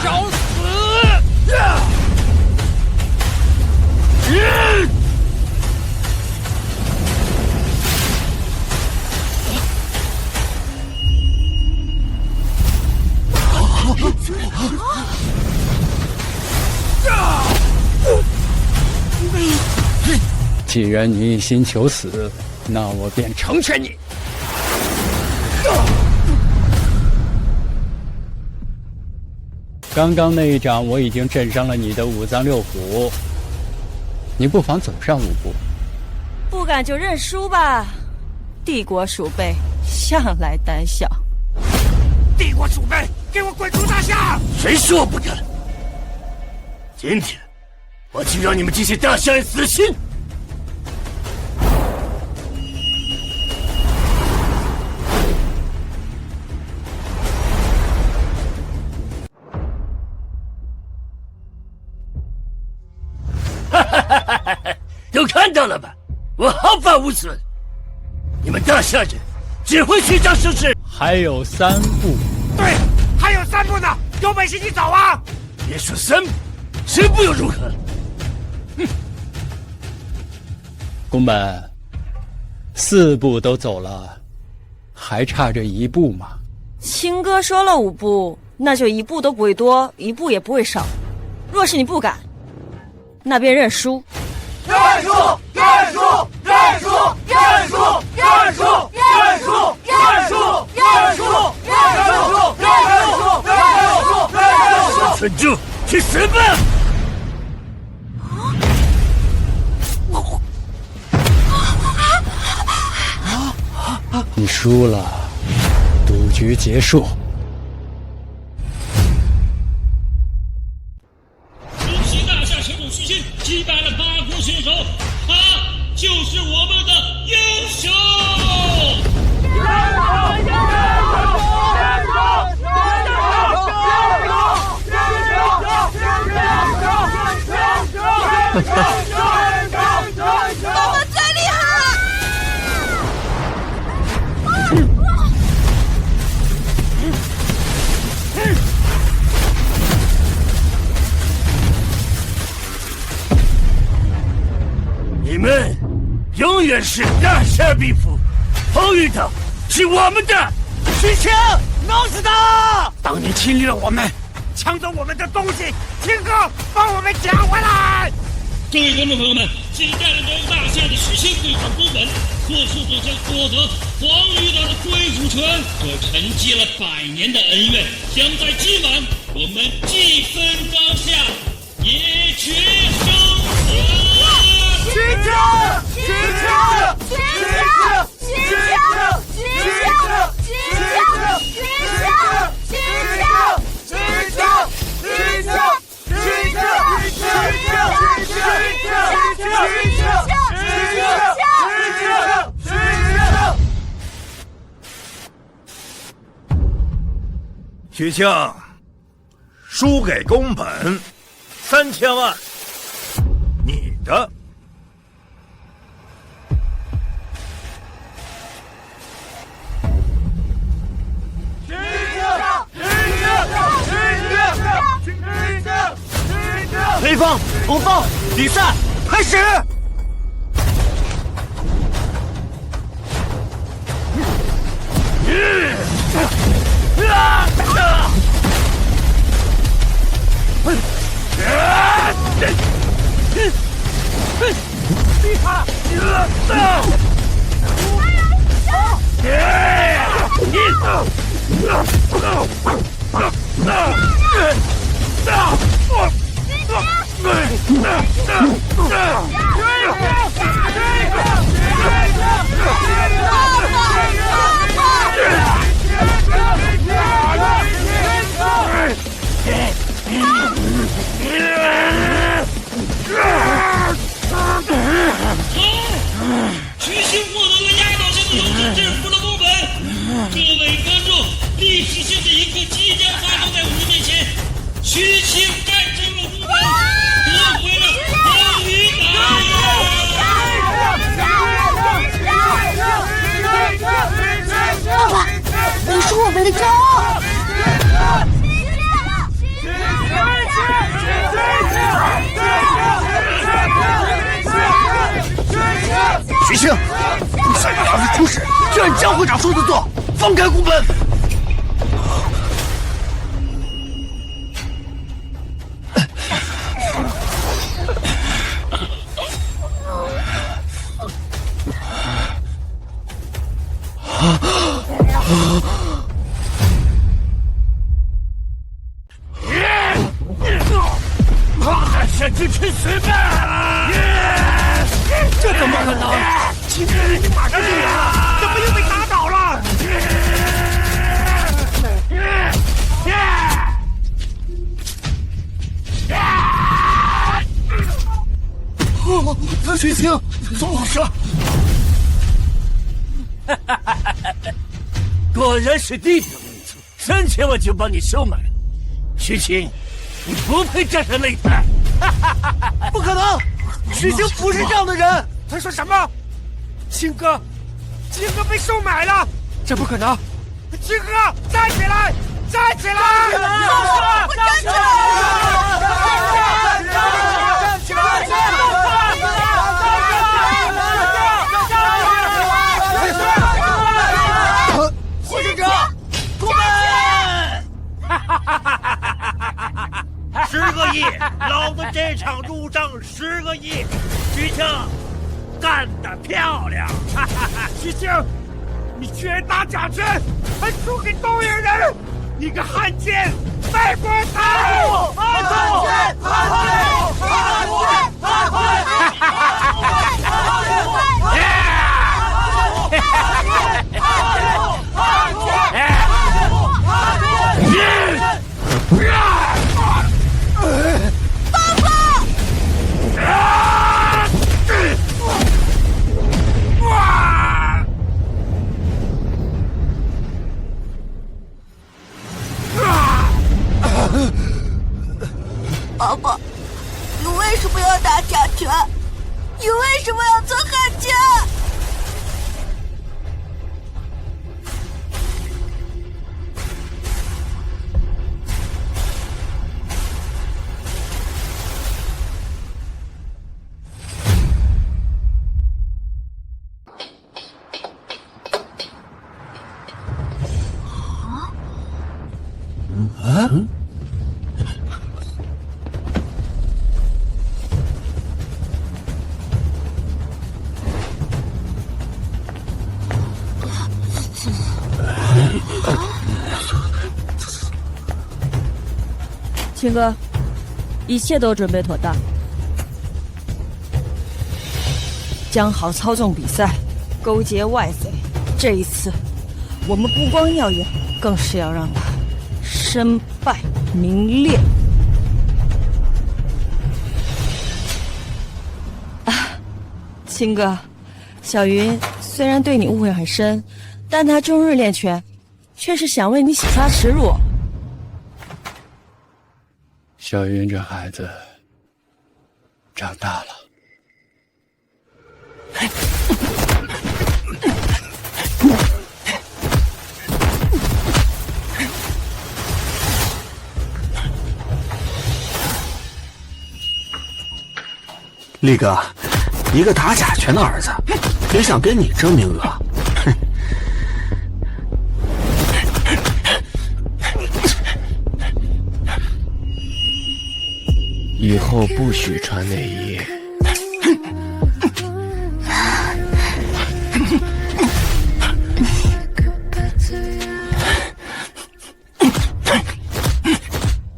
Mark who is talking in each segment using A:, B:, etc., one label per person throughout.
A: 找死！既然你一心求死，那我便成全你。刚刚那一掌我已经震伤了你的五脏六腑，你不妨走上5步。
B: 不敢就认输吧，帝国鼠辈向来胆小。
C: 帝国鼠辈，给我滚出大夏！
D: 谁说我不敢？今天我就让你们这些大夏人死心！都看到了吧，我毫发无损。你们大夏人只会虚张声势。
A: 还有3步。
C: 对，还有3步呢，有本事你走啊！
D: 别说3步，10步又如何？哼！
A: 宫本，4步都走了，还差这1步吗？
B: 青哥说了5步，那就1步都不会多，1步也不会少。若是你不敢，那便认输。
C: 认输！认输！认输！认输！认输！认输！认输！认输！
D: 蠢猪，去死吧！
A: 你输了，赌局结束。
E: 恭喜大夏城主虚心击败了8国选手，他就是我们的英雄！
B: 我们最厉害！
D: 你们永远是大夏必服，后遇到是我们的。
C: 徐青，弄死他！当年侵略我们，抢走我们的东西，青哥帮我们抢回来！
E: 各位观众朋友们，现在由大夏的徐兴对抗宫本，获胜者将获得黄鱼岛的归属权。这沉积了100年的恩怨，将在今晚我们既分高下，也决生死。
C: 徐青，徐青，徐青，徐青，徐青，徐青，徐青，徐青，徐青，徐
F: 徐庆，输给宫本3000万，你的。
C: 黑方、红方，比赛开始！
E: 徐兴获得了压倒性的优势，制服了宫本。各位观众，历史性的一刻即将发生在我们面前，徐兴战胜了宫本，夺回了黄鱼
B: 爸爸，你是我们的骄傲。
D: 按江会长说的做，放开宫本。
C: 下去去死吧！这怎么可能？秦哥已经马上进来了，怎么又被打倒了？
D: 许清，怎么回事？果然是弟弟的位子，3000万就帮你收买了。许清，你不配站上擂台。
C: 不可能，许清不是这样的人。他说什么？青哥被收买了？这不可能！青哥，站起来！站起来！站起来！站起来！站起来！火警长，出门！10个亿，老子这场入账10个亿。许清，干得漂亮！许清，你居然打假拳，还输给东营人，你个汉奸，卖国贼！汉奸！汉奸！汉奸！
G: 爸爸，你为什么要打假拳？你为什么要做汉奸？
B: 青哥，一切都准备妥当，讲好操纵比赛，勾结外贼。这一次，我们不光要赢，更是要让他身败名裂。青哥，小云虽然对你误会很深，但她终日练拳，却是想为你洗刷耻辱。
A: 小云这孩子长大了。
H: 力哥，一个打假拳的儿子，也想跟你争名额？
I: 以后不许穿内衣。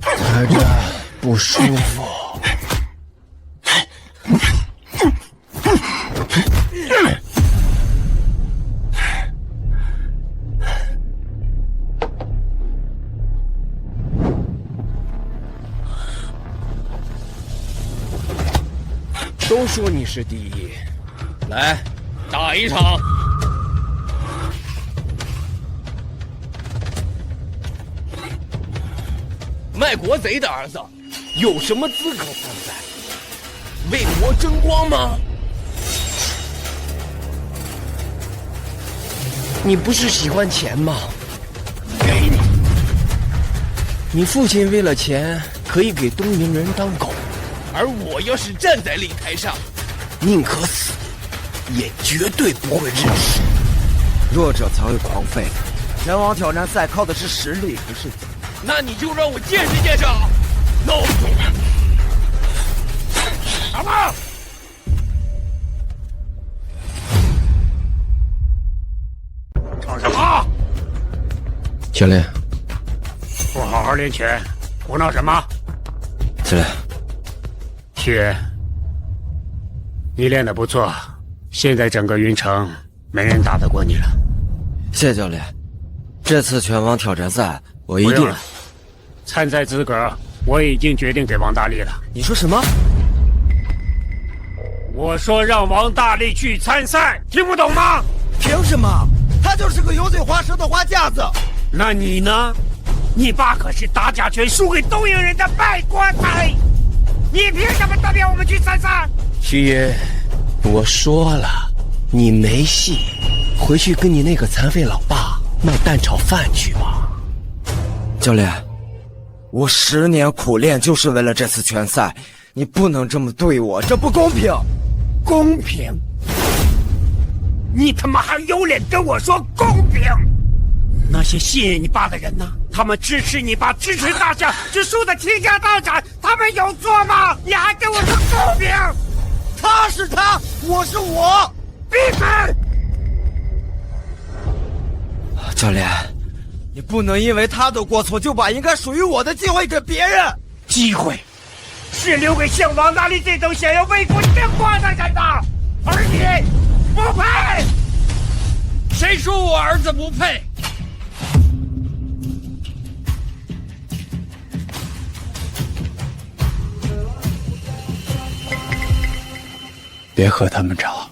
I: 踩着不舒服。都说你是第一，来，打一场。卖国贼的儿子，有什么资格参赛？为国争光吗？你不是喜欢钱吗？给你。你父亲为了钱可以给东营人当狗。而我要是站在擂台上，宁可死，也绝对不会认输。弱者才会狂吠。拳王挑战赛靠的是实力，不是。
D: 那你就让我见识见识。闹钟。什么？
C: 吵什么？
I: 教练，
C: 不好好练拳，胡闹什么？
I: 教练，
C: 雪，你练得不错，现在整个云城没人打得过你了。
I: 谢教练，这次拳王挑战赛我一定。
C: 参赛资格我已经决定给王大力了。
I: 你说什么？
C: 我说让王大力去参赛，听不懂吗？
I: 凭什么？他就是个油嘴滑舌的花架子。
C: 那你呢？你爸可是打假拳输给东瀛人的败国仔，你凭什么代表我们去参赛？
I: 徐爷，我说了，你没戏，回去跟你那个残废老爸卖蛋炒饭去吧。教练，我10年苦练就是为了这次拳赛，你不能这么对我，这不公平。
C: 公平？你他妈还有脸跟我说公平？那些信任你爸的人呢？他们支持你爸，支持大家，只输得倾家荡产，他们有错吗？你还跟我说公平？
I: 他是他，我是我。
C: 闭嘴！
I: 教练，你不能因为他的过错就把应该属于我的机会给别人。
C: 机会是留给像王大力这种想要为国争光的人的，而你不配。
D: 谁说我儿子不配？
A: 别和他们吵，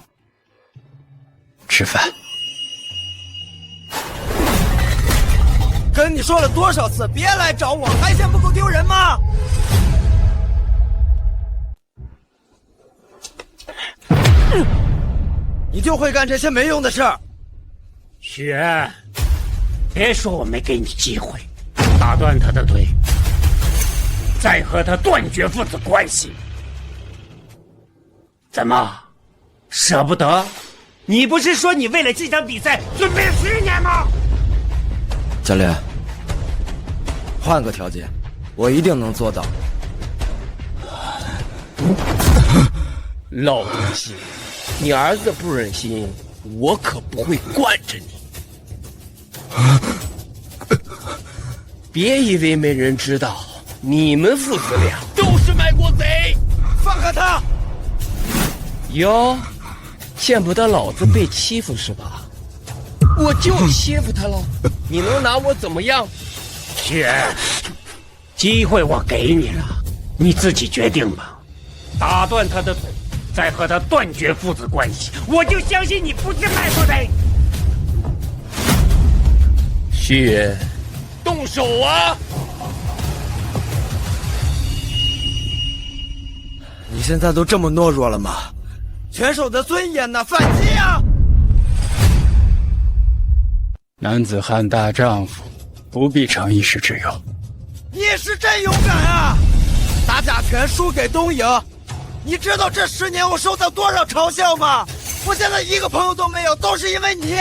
A: 吃饭。
I: 跟你说了多少次，别来找我，还嫌不够丢人吗？你就会干这些没用的事儿。
C: 雪，别说我没给你机会，打断他的腿，再和他断绝父子关系。怎么，舍不得？你不是说你为了这场比赛准备了10年吗？
I: 教练，换个条件，我一定能做到。
D: 老东西，你儿子不忍心，我可不会惯着你。别以为没人知道，你们父子俩都是卖国贼。
I: 放开他！
D: 哟，见不得老子被欺负是吧？我就欺负他喽，你能拿我怎么样？
C: 雪，机会我给你了，你自己决定吧。打断他的腿，再和他断绝父子关系，我就相信你不是卖国贼。
D: 徐爷，动手啊！
I: 你现在都这么懦弱了吗？拳手的尊严呢？反击啊！
A: 男子汉大丈夫，不必逞一时之勇。
I: 你是真勇敢啊！打假拳输给东瀛，你知道这10年我受到多少嘲笑吗？我现在一个朋友都没有，都是因为你。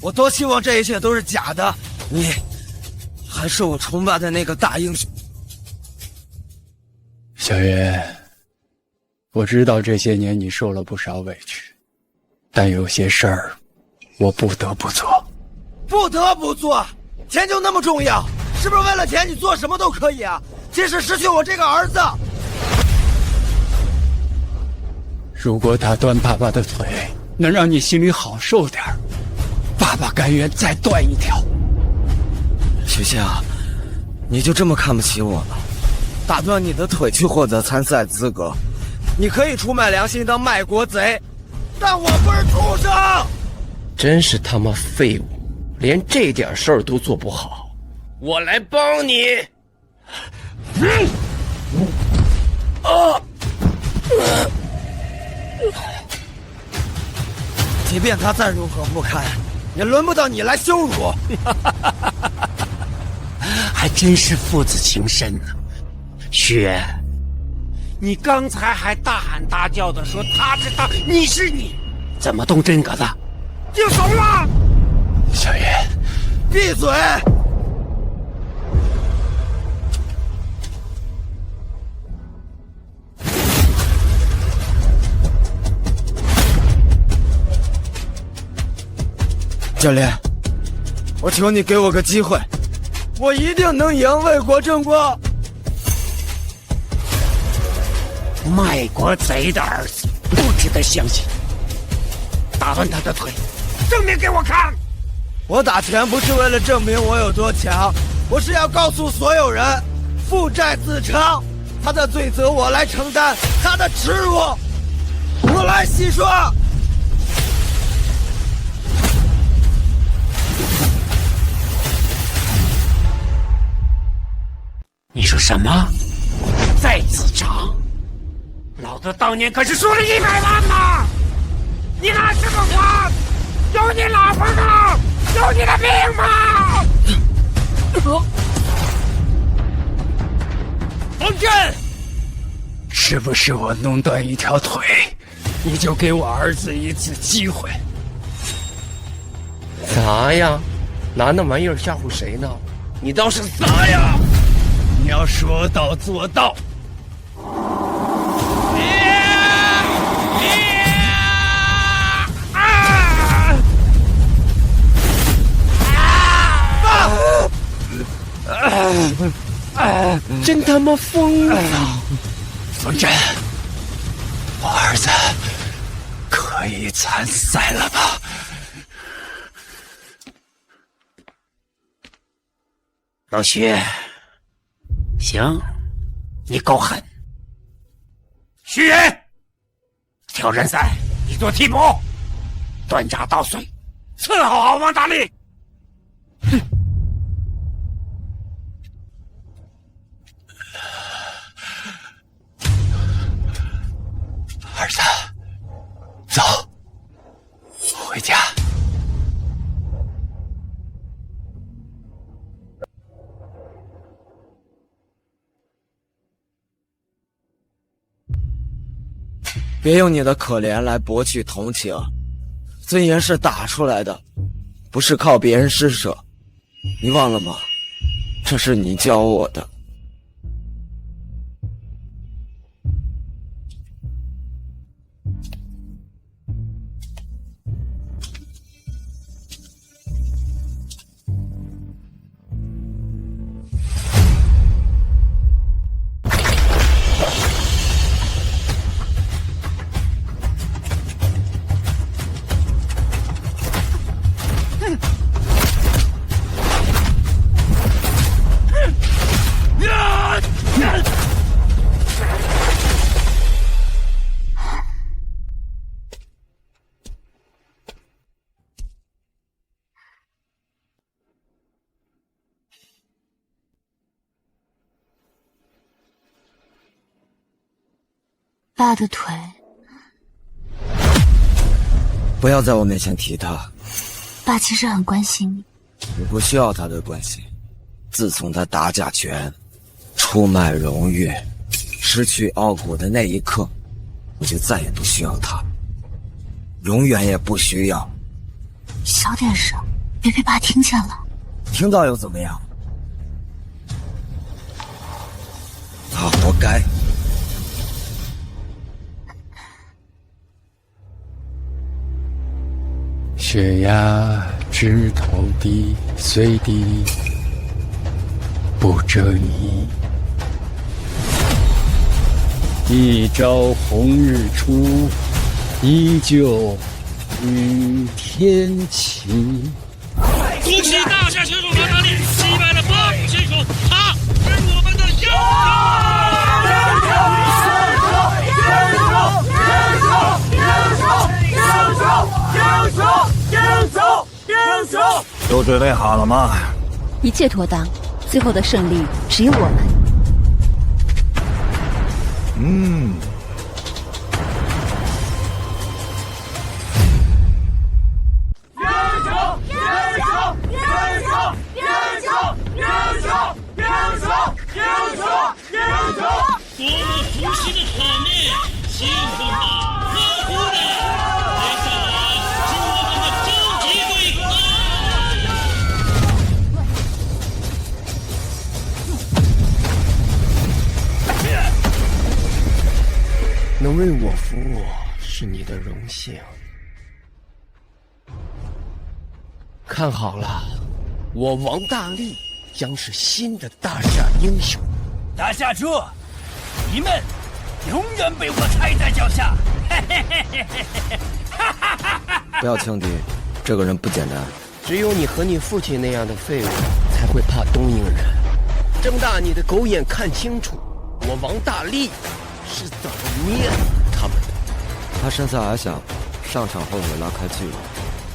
I: 我多希望这一切都是假的，你还是我崇拜的那个大英雄。
A: 小月，我知道这些年你受了不少委屈，但有些事儿我不得不做。
I: 不得不做？钱就那么重要？是不是为了钱你做什么都可以啊？即使失去我这个儿子。
A: 如果打断爸爸的腿能让你心里好受点，爸爸甘愿再断一条。
I: 许仙啊，你就这么看不起我吗？打断你的腿去获得参赛资格，你可以出卖良心当卖国贼，但我不是畜生。
D: 真是他妈废物，连这点事儿都做不好。我来帮你。
I: 即便他再如何不堪，也轮不到你来羞辱。
C: 还真是父子情深呢。雪，你刚才还大喊大叫的说他是他，你是你，怎么动真格子？就怂了？
A: 小叶，
I: 闭嘴！教练，我求你给我个机会，我一定能赢魏国正光。
C: 卖国贼的儿子不值得相信，打断他的腿，证明给我看。
I: 我打拳不是为了证明我有多强，我是要告诉所有人，父债子偿，他的罪责我来承担，他的耻辱我来洗刷。
C: 你说什么？再自偿？老子当年可是输了100万呢！你拿什么还？有你老婆吗？有你的命吗？
A: 王震，是不是我弄断一条腿，你就给我儿子一次机会？
D: 啥呀？拿那玩意儿吓唬谁呢？你倒是撒呀！
A: 你要说到做到。
D: 真他妈疯了！
A: 冯震，我儿子可以参赛了吧？
C: 老徐，行，你够狠。徐岩，挑战赛你做替补，断闸捣碎，伺候好王大力。
A: 儿子，走，回家。
I: 别用你的可怜来博取同情，尊严是打出来的，不是靠别人施舍。你忘了吗？这是你教我的。
G: 爸的腿，
I: 不要在我面前提他。
G: 爸其实很关心你。
I: 你不需要他的关心。自从他打假拳、出卖荣誉、失去傲骨的那一刻，我就再也不需要他，永远也不需要。
G: 小点声，别被爸听见了。
I: 听到又怎么样？他活该。
A: 血压枝头低，虽低不遮迷。一朝红日出，依旧与天齐。
E: 恭喜大夏选手王大力击败了八虎选手，他是我们的英
F: 雄！都准备好了吗？
J: 一切妥当，最后的胜利只有我们。
E: 多么熟悉的场面呀！兴奋的，欢呼的，接下来是我们的终极对抗。
D: 能为我服务是你的荣幸。看好了，我王大力将是新的大夏英雄。
C: 大夏猪，你们永远被我踩在脚下！
K: 不要轻敌，这个人不简单。
D: 只有你和你父亲那样的废物才会怕东瀛人。睁大你的狗眼，看清楚，我王大力是怎么灭了他们的。
K: 他身材矮小，上场后你拉开距离，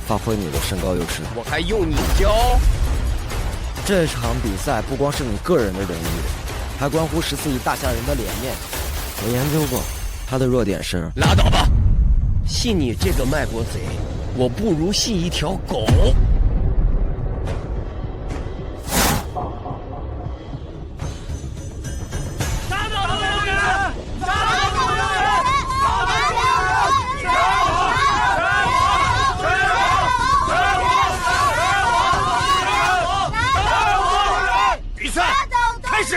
K: 发挥你的身高优势。
D: 我还用你教？
K: 这场比赛不光是你个人的荣誉，还关乎14亿大夏人的脸面。我研究过，他的弱点是……
D: 拉倒吧！信你这个卖国贼，我不如信一条狗。
C: 比赛开始！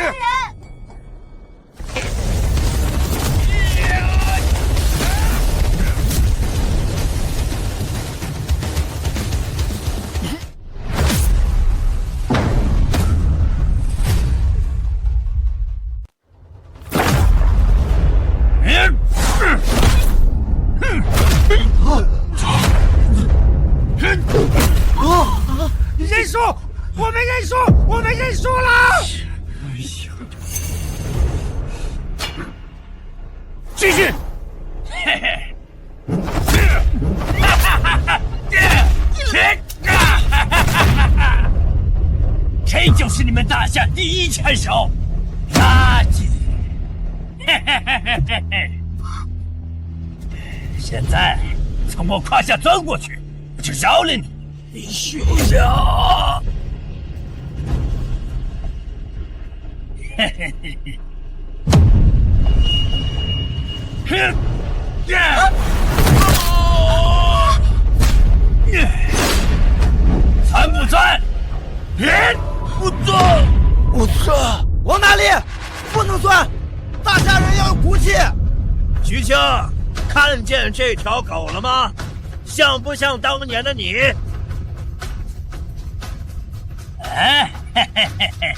C: 认输！我们认输！我们认输了！继续！嘿嘿！这就是你们大夏第一拳手，垃圾！现在从我胯下钻过去，我就饶了你。你休想！嘿嘿嘿嘿！钻不钻？不钻！
I: 不钻！往哪里？不能钻！大夏人要有骨气！
C: 徐青，看见这条狗了吗？像不像当年的你？哎，嘿嘿嘿嘿！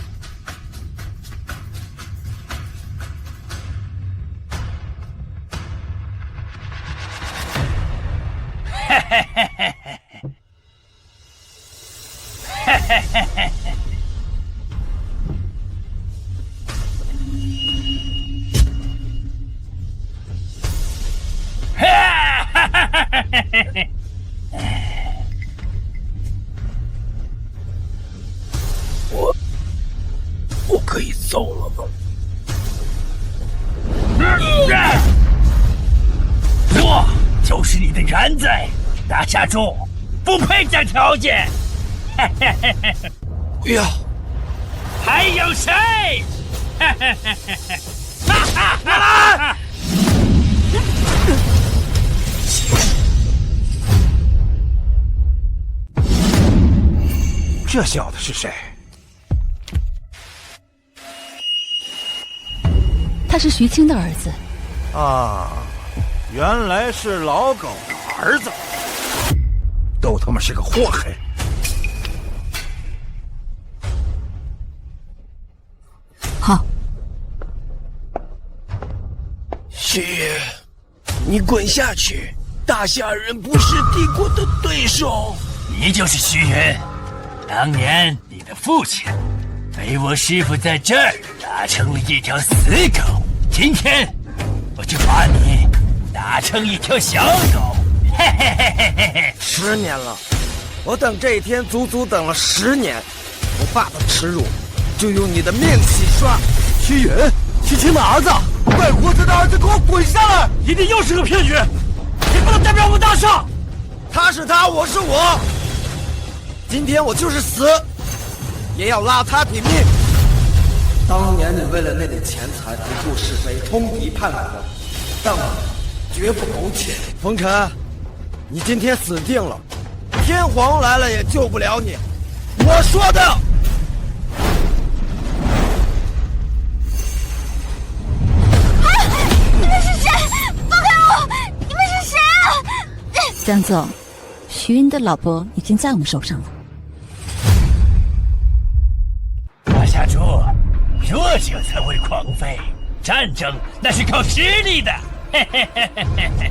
C: 嘿嘿嘿嘿嘿！嘿嘿嘿嘿嘿！哈哈哈哈哈哈！我可以走了吗？我就是你的原罪，大夏猪，不配这条件。
D: 不要！
C: 还有谁？来！
F: 这小子是谁？
J: 他是徐青的儿子。
F: 啊，原来是老狗的儿子，都他妈是个祸害。
J: 好，
D: 徐爷，你滚下去！大夏人不是帝国的对手。
C: 你就是徐云，当年你的父亲被我师父在这儿打成了一条死狗，今天我就把你打成一条小狗。嘿嘿嘿嘿嘿嘿
I: ！10年了，我等这一天足足等了10年。我爸的耻辱，就用你的命洗刷。
F: 徐云，徐青的儿子，坏胡子的儿子，给我滚下来！
C: 一定又是个骗局，你不能代表我们大夏。
I: 他是他，我是我。今天我就是死，也要拉他抵命。当年你为了那点钱财不顾是非，冲敌叛国，但我绝不苟且。风尘，你今天死定了，天皇来了也救不了你。我说的。
G: 那是谁？
J: 江总，徐云的老婆已经在我们手上了。
C: 大下主，弱者才会狂吠，战争那是靠实力的。嘿嘿嘿嘿嘿嘿。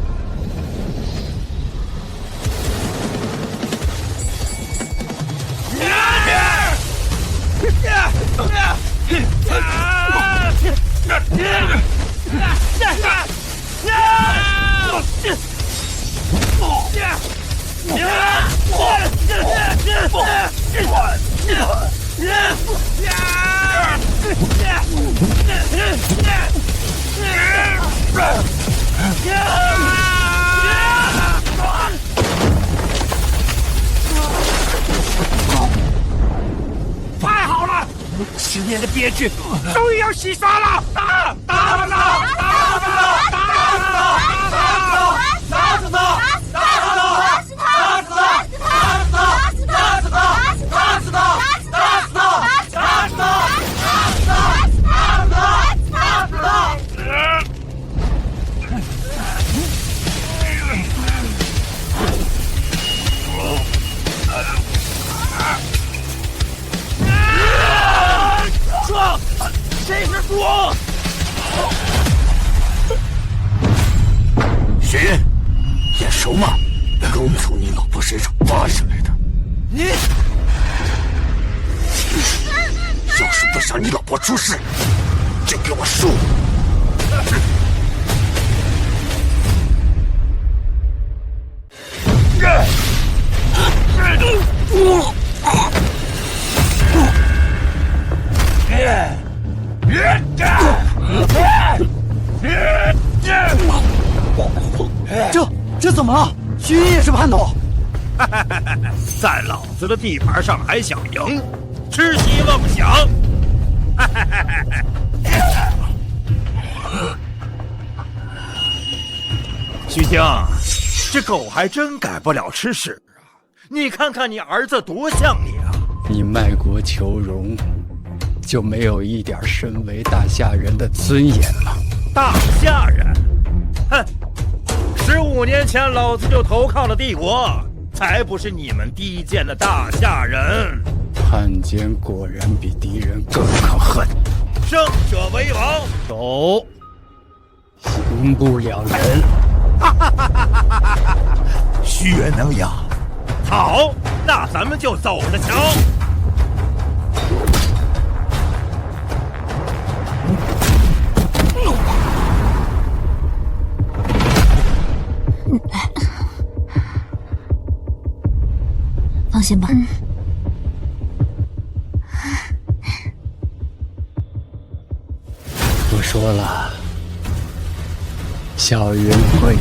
C: 太好了！10年的憋屈终于要洗刷了！打死他！说，谁是主？
H: 徐云，眼熟吗？刚从你老婆身上挖下来的。
I: 你
H: 要是不想你老婆出事，就给我输！
I: 这怎么了？徐云也是叛徒。
F: 在老子的地盘上还想赢，痴心妄想！徐静，这狗还真改不了吃屎啊！你看看你儿子多像你啊！
A: 你卖国求荣，就没有一点身为大夏人的尊严吗？
F: 大夏人，哼！15年前老子就投靠了帝国，才不是你们低贱的大夏人。
A: 汉奸果然比敌人更可恨。
F: 胜者为王。
A: 走，行不了人。
F: 虚元能养。好，那咱们就走着瞧。
J: 放心吧。
A: 我说了，小云会。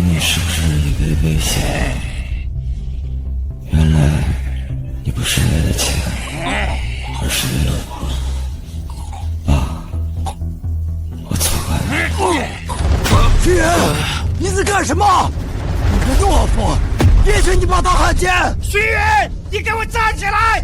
L: 你是不是被威胁？原来你不是为了钱，而是为了我。爸，我错了。
I: 徐云，你在干什么？你个懦夫！别许你把他汉奸！
C: 徐云，你给我站起来！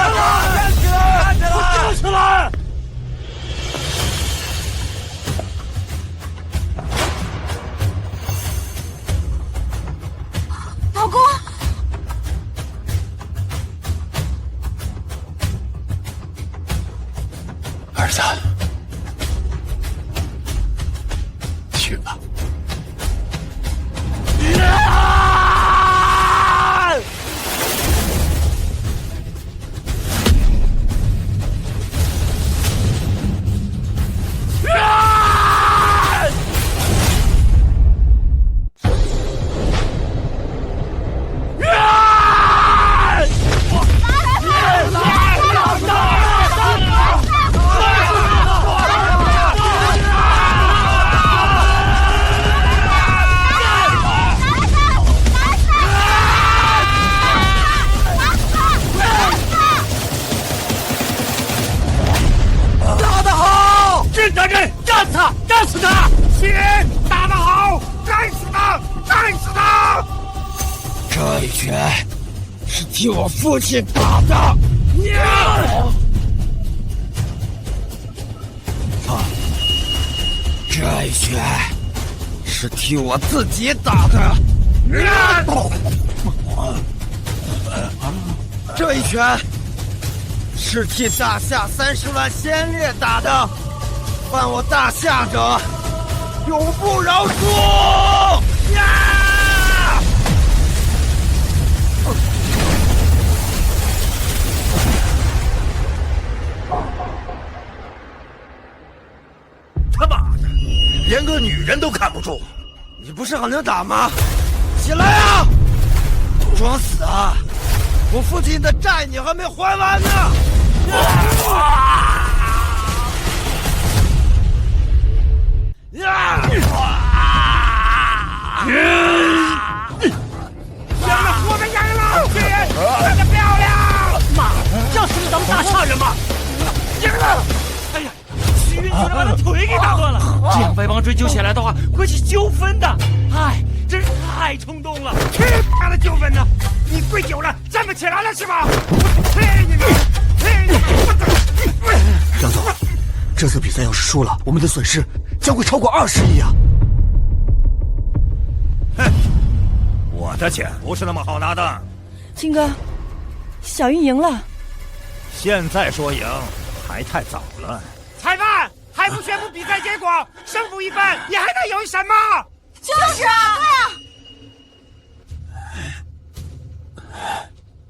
C: 站起来！
G: 老公，
A: 儿子，去吧。
C: 干死他！行，打得好，干死他，干死他！
I: 这一拳是替我父亲打的。这一拳是替我自己打的。这一拳是替大夏30万先烈打的。犯我大夏者，永不饶恕！
F: 他妈的，连个女人都看不住！
I: 你不是很能打吗？起来啊！装死啊！我父亲的债你还没还完呢！
C: 我们赢了！干得漂亮！妈，要死咱们大夏人吗？赢了！哎呀，徐云居然把他腿给打断了！这样外邦追究起来的话，会起纠纷的。哎，真是太冲动了！去他的纠纷呢！你跪久了，站不起来了是吧？我去你们！
H: 杨总，这次比赛要是输了，我们的损失将会超过20亿啊！
F: 哼，我的钱不是那么好拿的。
B: 金哥，小云赢了。
F: 现在说赢还太早了。
C: 裁判还不宣布比赛结果，胜负一分，你还能有什么？
G: 就是啊，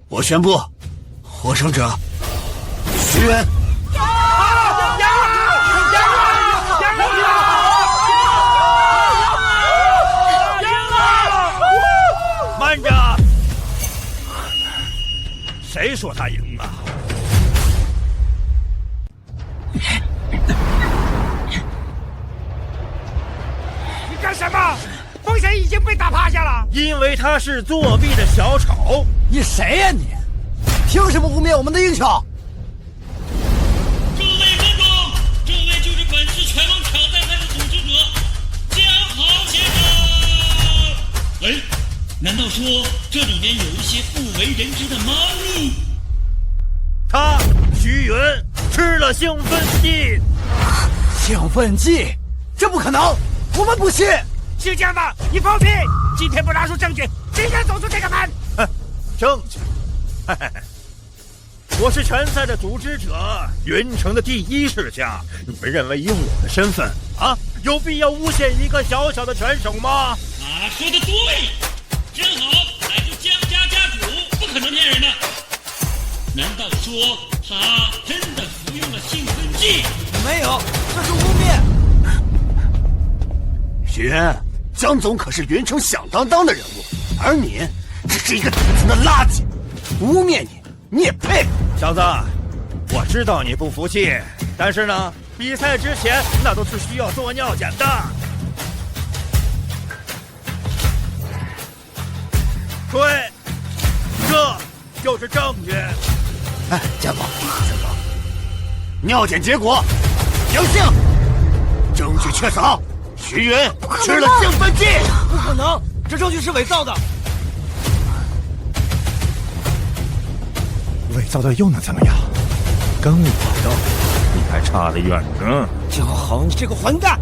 H: 我宣布，获胜者徐源。
F: 慢着，谁说他赢了？
C: 你干什么？风神已经被打趴下了。
F: 因为他是作弊的小丑。
I: 你谁呀你？凭什么污蔑我们的英雄？
E: 各位观众，这位就是本次拳王挑战赛的组织者江豪先生。哎，难道说这里面有一些不为人知的猫腻？
F: 他徐云吃了兴奋剂。
I: 兴奋剂？这不可能，我们不信。
C: 是这样的，你放屁！今天不拿出证据，今天走出这个门。
F: 哼，证据？嘿嘿嘿。我是拳赛的组织者，云城的第一世家。你们认为以我的身份啊，有必要诬陷一个小小的拳手吗？
E: 说的对，真好，乃是江家家主，不可能骗人的。难道说他真的服用了兴奋剂？
I: 没有，这是污蔑。
C: 许渊，江总可是云城响当当的人物，而你只是一个底层的垃圾，污蔑你也配？
F: 小子，我知道你不服气，但是呢，比赛之前那都是需要做尿检的。对，这就是证据。
C: 哎，监总，尿检结果阳性，证据确凿，徐云吃了兴奋剂。
I: 不可能，这证据是伪造的。
F: 伪造的又能怎么样？跟我斗，你还差得远呢。
I: 江豪，你这个混蛋！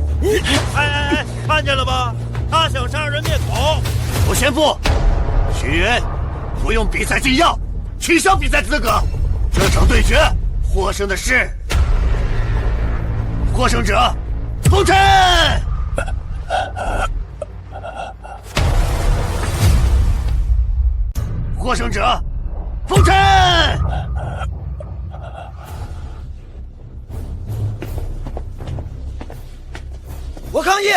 F: 哎，看见了吧？他想杀人灭口。
C: 我宣布，徐云服用比赛禁药，取消比赛资格。这场对决，获胜的是获胜者风尘。获胜者风尘。
I: 我抗议！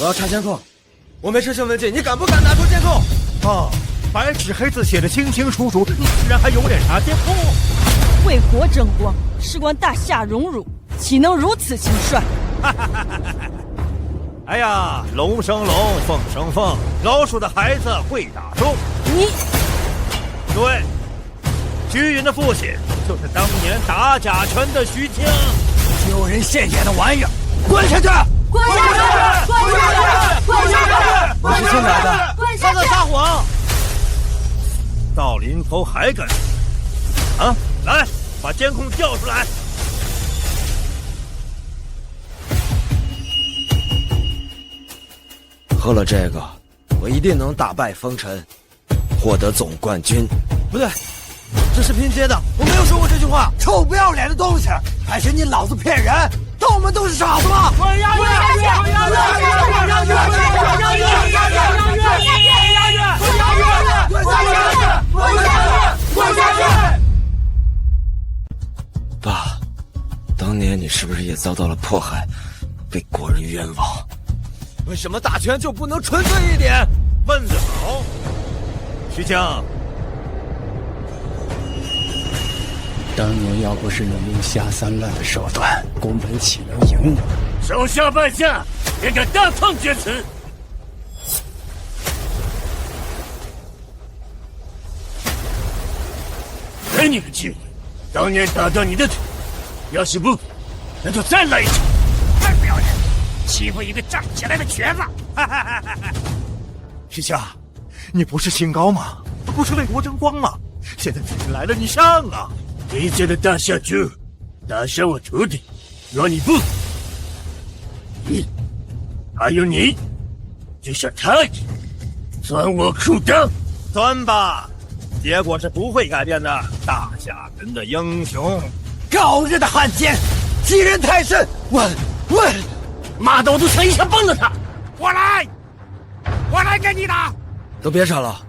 I: 我要查监控。我没吃兴奋剂，你敢不敢拿出监控？
F: 哦，白纸黑字写的清清楚楚，你居然还有脸查监控？
B: 为国争光，事关大夏荣辱，岂能如此轻率？
F: 哎呀，龙生龙，凤生凤，老鼠的孩子会打钟。
B: 你，
F: 对，徐云的父亲就是当年打假拳的徐清，
C: 丢人现眼的玩意儿，滚下去！
G: 滚下去！滚下去！滚下去！
I: 我是新来的，
G: 他在撒谎。
F: 到临头还敢说？啊！来，把监控调出来。
K: 喝了这个，我一定能打败风尘，获得总冠军。
I: 不对，这是拼接的，我没有说过这句话。
C: 臭不要脸的东西，还是你老子骗人？当我们都是傻子吗？
G: 滚下去！滚下去！滚下去！滚下去！滚下去！滚下去！滚下去！滚下去！
K: 爸，当年你是不是也遭到了迫害，被国人冤枉？
I: 为什么打拳就不能纯粹一点？
F: 问得好，徐江。
A: 当年要不是你用下三滥的手段，宫本岂能赢我？
C: 手下败将，也敢大放厥词！给你个机会，当年打断你的腿，要是不，那就再来一场！太不要脸，欺负一个站不起来的瘸子！
F: 徐强，你不是清高吗？不是为国争光吗？现在自己来了，你上啊！
C: 你家的大夏主，打伤我徒弟，若你不，还有你，就像他一样，钻我裤裆！
F: 钻吧，结果是不会改变的。大夏人的英雄，
C: 高日的汉奸，欺人太甚！问，骂得我都想一下崩了他！
F: 我来跟你打！
K: 都别吵了，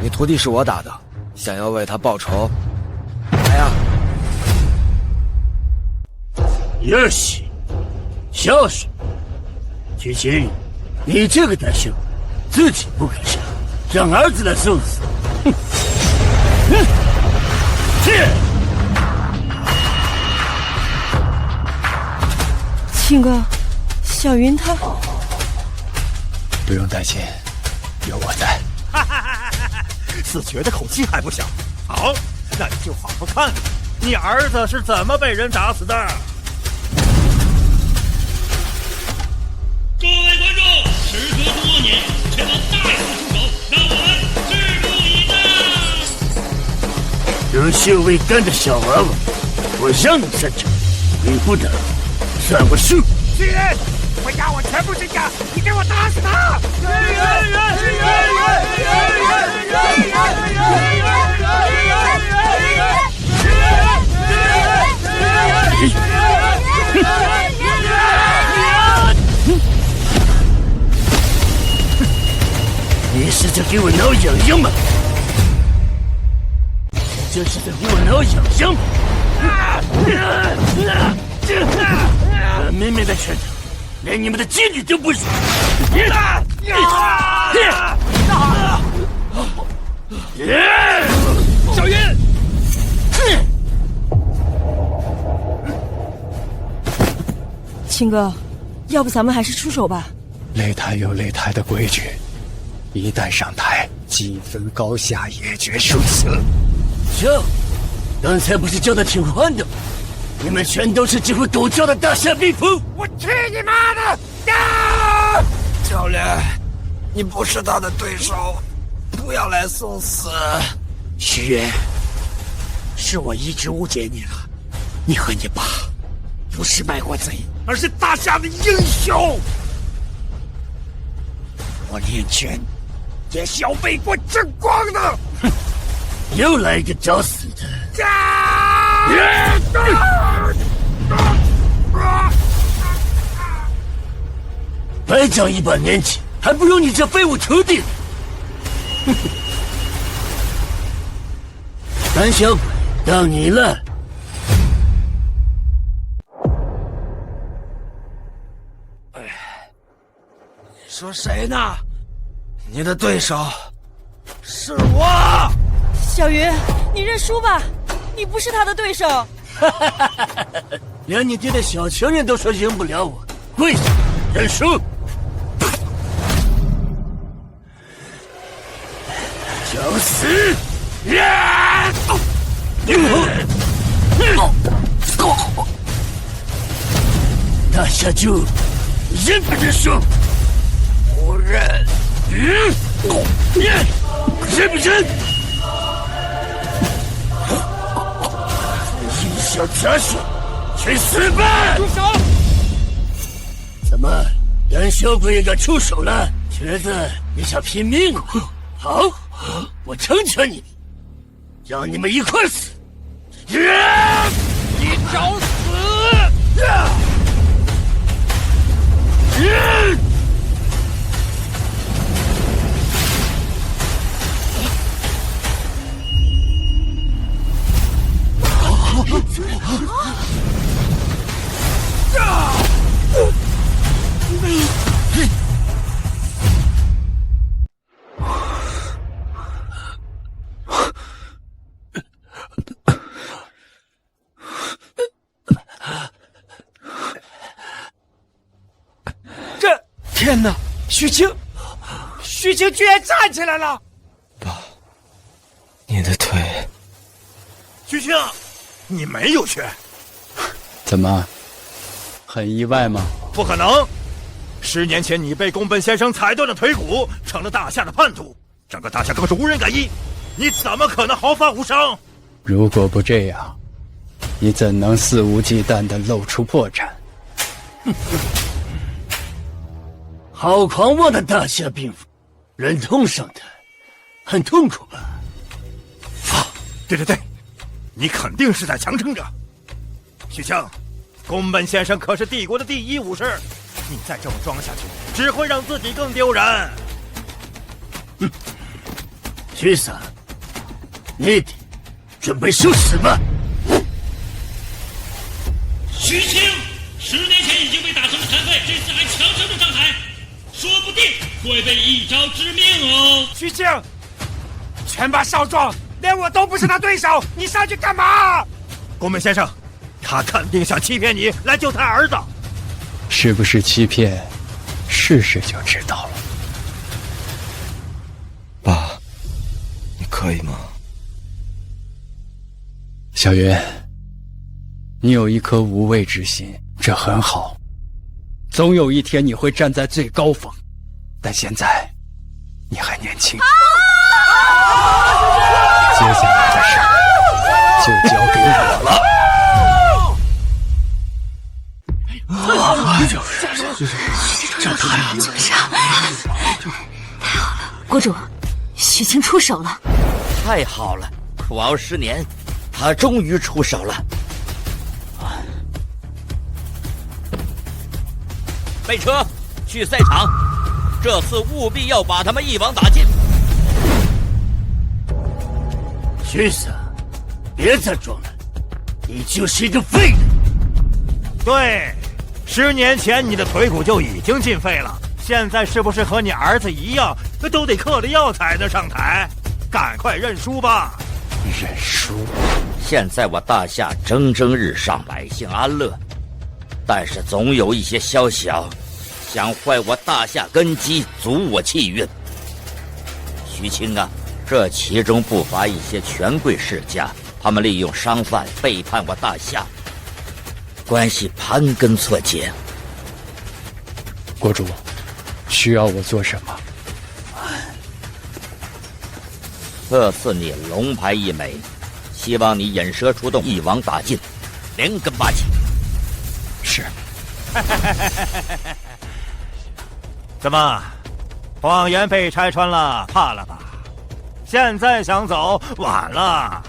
K: 你徒弟是我打的，想要为他报仇，来呀！
C: 儿媳，孝顺。曲奇，你这个胆小，自己不敢杀，让儿子来送死。去！
B: 庆哥，小云她
A: 不用担心，有我在。
F: 死瘸的口气还不小。好，那你就好好看看，你儿子是怎么被人打死的。
E: 各位观众，时隔多年，拳王再次出手，让我们拭目以待。
C: 人血未干的小娃娃，我让你上场，你不打，算我输。
F: 徐云，我压我全部身家，你给我打死他！
C: 你是在给我挠痒痒吗？这是在给我挠痒痒吗？我妹妹的拳头，连你们的妓女都不如。小云，
B: 青哥，要不咱们还是出手吧？
A: 擂台有擂台的规矩，一旦上台，既分高下，也决生死。
D: 这，刚才不是叫的挺欢的吗？你们全都是只会狗叫的大夏病夫！
C: 我去你妈的！呀！
I: 教练，你不是他的对手，不要来送死。
C: 徐远，是我一直误解你了，你和你爸不是卖国贼，而是大夏的英雄。我练拳也是要为国争光的。
D: 哼，又来一个找死的！白长一把年纪，还不如你这废物徒弟。胆小鬼，到你了。
I: 说谁呢？你的对手是我。
B: 小云，你认输吧，你不是他的对手。
D: 连你爹的小情人都说赢不了我，跪下认输。找死！大夏就认不认输？
I: 不认。
D: 认不认？一小杂碎，去死吧！
C: 住手！
D: 怎么，胆小鬼也敢出手了？瘸子，你想拼命啊？好，我成全你，让你们一块死！
C: 你找死！
I: 天哪，许晴居然站起来了！
K: 爸，你的腿。
F: 许晴，你没有瘸？
A: 怎么，很意外吗？
F: 不可能！10年前你被宫本先生踩断了腿骨，成了大夏的叛徒，整个大夏更是无人敢依，你怎么可能毫发无伤？
A: 如果不这样，你怎能肆无忌惮地露出破绽？
D: 好狂妄的大夏病夫，忍痛上台，很痛苦吧？
F: 啊，对，你肯定是在强撑着。许晴，宫本先生可是帝国的第一武士，你再这么装下去，只会让自己更丢人。
D: 许桑，你得准备受死吧。
E: 许晴，10年前已经被打成了残废，这次还强撑着上台，说不定会被一招致命哦。
C: 许晴，拳霸少壮，连我都不是他对手，你上去干嘛？
F: 宫本先生，他肯定想欺骗你来救他儿子。
A: 是不是欺骗，试试就知道了。
K: 爸，你可以吗？
A: 小云，你有一颗无畏之心，这很好。总有一天你会站在最高峰，但现在你还年轻。接下来的事就交给我了。
J: 这太好了，国主，许晴出手了。
M: 太好了，苦熬10年，他终于出手了。备车，去赛场，这次务必要把他们一网打尽。
D: 许桑，别再装了，你就是一个废人。
F: 对，10年前你的腿骨就已经进肺了，现在是不是和你儿子一样，都得嗑了药才能上台？赶快认输吧！
A: 认输？
M: 现在我大夏蒸蒸日上，百姓安乐，但是总有一些宵小想坏我大夏根基，阻我气运。徐青啊，这其中不乏一些权贵世家，他们利用商贩背叛我大夏，关系盘根错节。
A: 国主，需要我做什么？
M: 这次你龙牌一枚，希望你引蛇出洞，一网打尽，连根拔起。
A: 是。
F: 怎么，谎言被拆穿了，怕了吧？现在想走，晚了。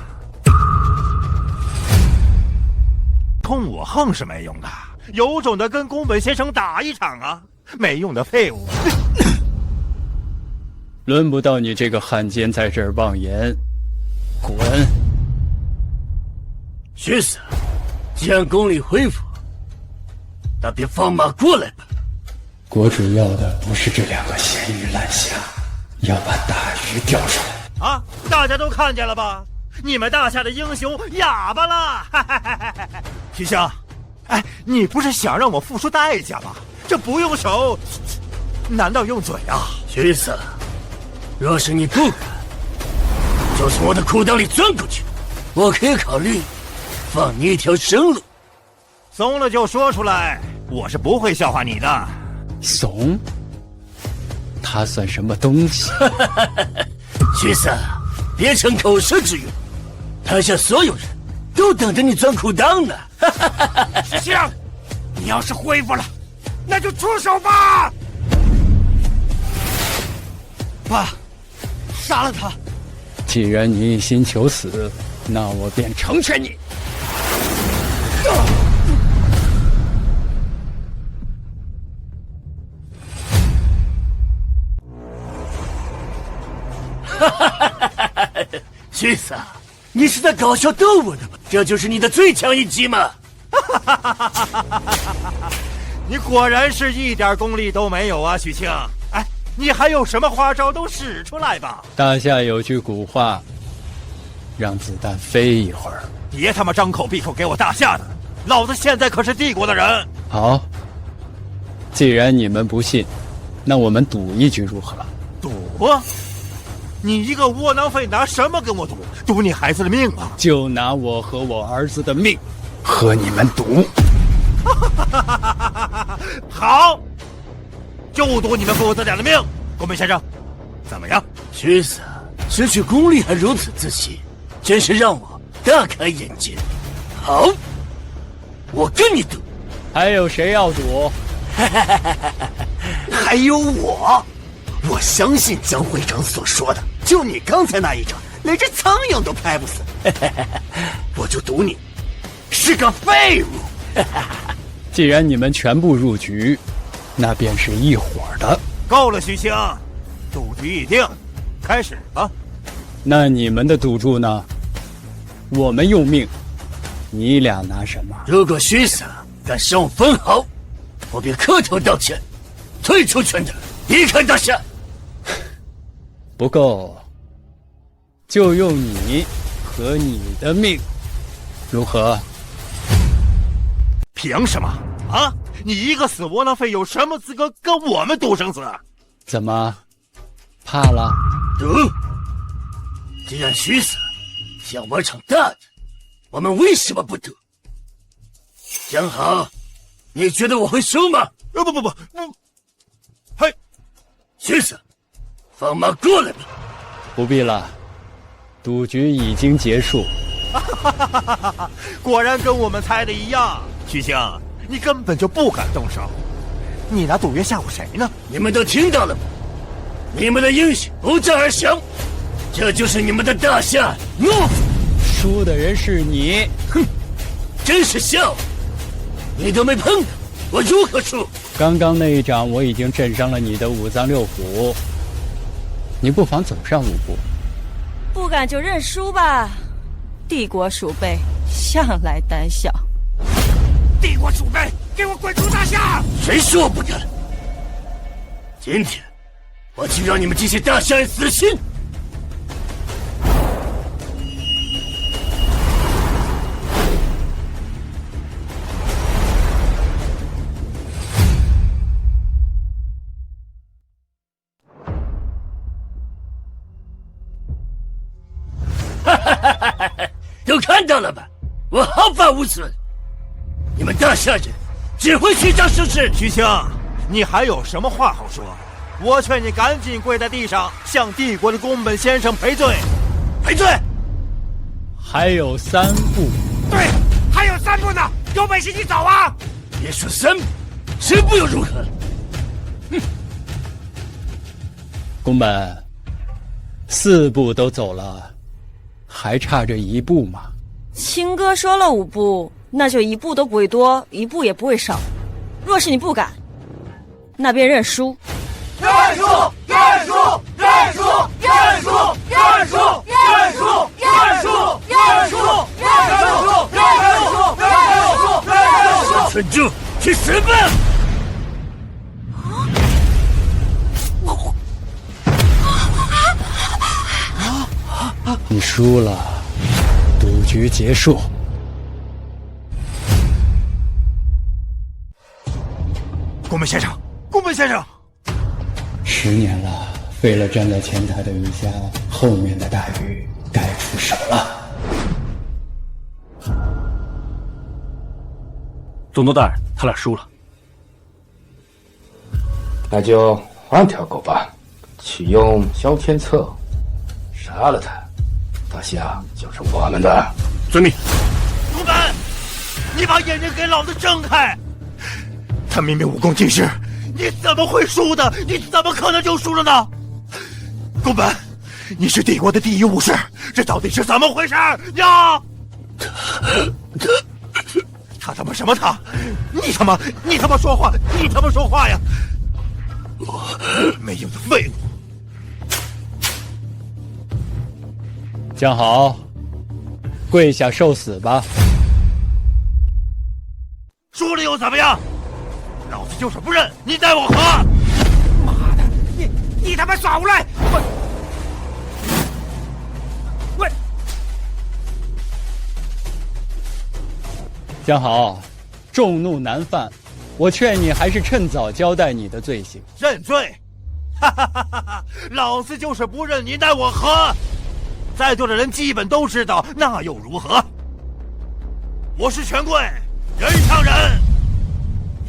F: 冲我横是没用的，有种的跟宫本先生打一场啊！没用的废物。
A: 轮不到你这个汉奸在这儿妄言，滚！
H: 徐子，既然功力恢复，那便放马过来吧。
A: 国主要的不是这2个咸鱼烂虾，要把大鱼钓出来。
F: 啊！大家都看见了吧？你们大夏的英雄哑巴了！徐香，哎，你不是想让我付出代价吗？这不用手，难道用嘴啊？
H: 徐子，若是你不敢，就从我的裤裆里钻过去，我可以考虑放你一条生路。
F: 怂了就说出来，我是不会笑话你的。
A: 怂？他算什么东西？
H: 徐子，别逞口舌之欲，台下所有人都等着你钻裤裆呢。
C: 徐香，你要是恢复了，那就出手吧！
I: 爸，杀了他！
A: 既然你一心求死，那我便成全你。
H: 徐子，你是在搞笑逗我的吗？这就是你的最强一击吗？
F: 你果然是一点功力都没有啊，许清！哎，你还有什么花招都使出来吧！
A: 大夏有句古话，让子弹飞一会儿。
F: 别他妈张口闭口给我大夏的，老子现在可是帝国的人。
A: 好，既然你们不信，那我们赌一局如何？
F: 赌？你一个窝囊废，拿什么跟我赌？赌你孩子的命吗？
A: 就拿我和我儿子的命和你们赌。
F: 好，就赌你们父子俩的命。宫本先生，怎么样？
H: 徐子失去功力还如此自信，真是让我大开眼界。好，我跟你赌。
A: 还有谁要赌？
H: 还有我。我相信江会长所说的，就你刚才那一掌，连只苍蝇都拍不死。我就赌你是个废物。
A: 既然你们全部入局，那便是一伙的。
F: 够了，徐青，赌局已定，开始吧。
A: 那你们的赌注呢？我们用命，你俩拿什么？
H: 如果徐子敢伤我分毫，我便磕头道歉，退出圈子，离开大夏。
A: 不够，就用你和你的命，如何？
F: 凭什么啊？你一个死窝囊废，有什么资格跟我们赌生死？
A: 怎么，怕了？
H: 赌！既然徐子想玩场大的，我们为什么不赌？江豪，你觉得我会输吗？
F: 不，嘿，
H: 徐子，放马过来吧！
A: 不必了，赌局已经结束。
F: 果然跟我们猜的一样，徐青，你根本就不敢动手，你拿赌约吓唬谁呢？
H: 你们都听到了吗？你们的英雄不战而降，这就是你们的大夏懦夫。
A: 输的人是你，
H: 哼，真是笑话！你都没碰到，我如何输？
A: 刚刚那一掌我已经震伤了你的五脏六腑，你不妨走上5步。
B: 不敢就认输吧，帝国鼠辈向来胆小。
C: 帝国鼠辈，给我滚出大夏！
H: 谁说我不敢？今天，我就让你们这些大夏人死心！都看到了吧，我毫发无损。你们大夏人只会虚张声势。
F: 徐青，你还有什么话好说？我劝你赶紧跪在地上，向帝国的宫本先生赔罪。
H: 赔罪！
A: 还有3步。
C: 对，还有3步呢，有本事你走啊！
H: 别说3步，10步又如何？哼！
A: 宫本，4步都走了，还差这1步吗？
B: 青哥说了5步，那就1步都不会多，1步也不会少。若是你不敢，那便认输。
C: 认输！认输！认输！认输！认输！认输！认输！认输！
H: 蠢猪，去死吧！
A: 你输了，赌局结束。
F: 宫本先生，宫本先生
A: ，10年了，费了站在前台的鱼虾，后面的大鱼该出手了。
N: 总督大人，他俩输了。
L: 那就换条狗吧，启用萧天策，杀了他，大夏就是我们的。
N: 遵命。
F: 宫本，你把眼睛给老子睁开！他明明武功尽失，你怎么会输的？你怎么可能就输了呢？宫本，你是帝国的第一武士，这到底是怎么回事呀？他他妈什么他？你他妈说话！你他妈说话呀！没用的废物！
A: 江豪，跪下受死吧！
F: 输了又怎么样？老子就是不认，你带我喝！
C: 妈的，你他妈耍无赖！喂！
A: 江豪，众怒难犯，我劝你还是趁早交代你的罪行。
F: 认罪？哈哈哈哈！老子就是不认，你带我喝！在座的人基本都知道，那又如何？我是权贵，人上人。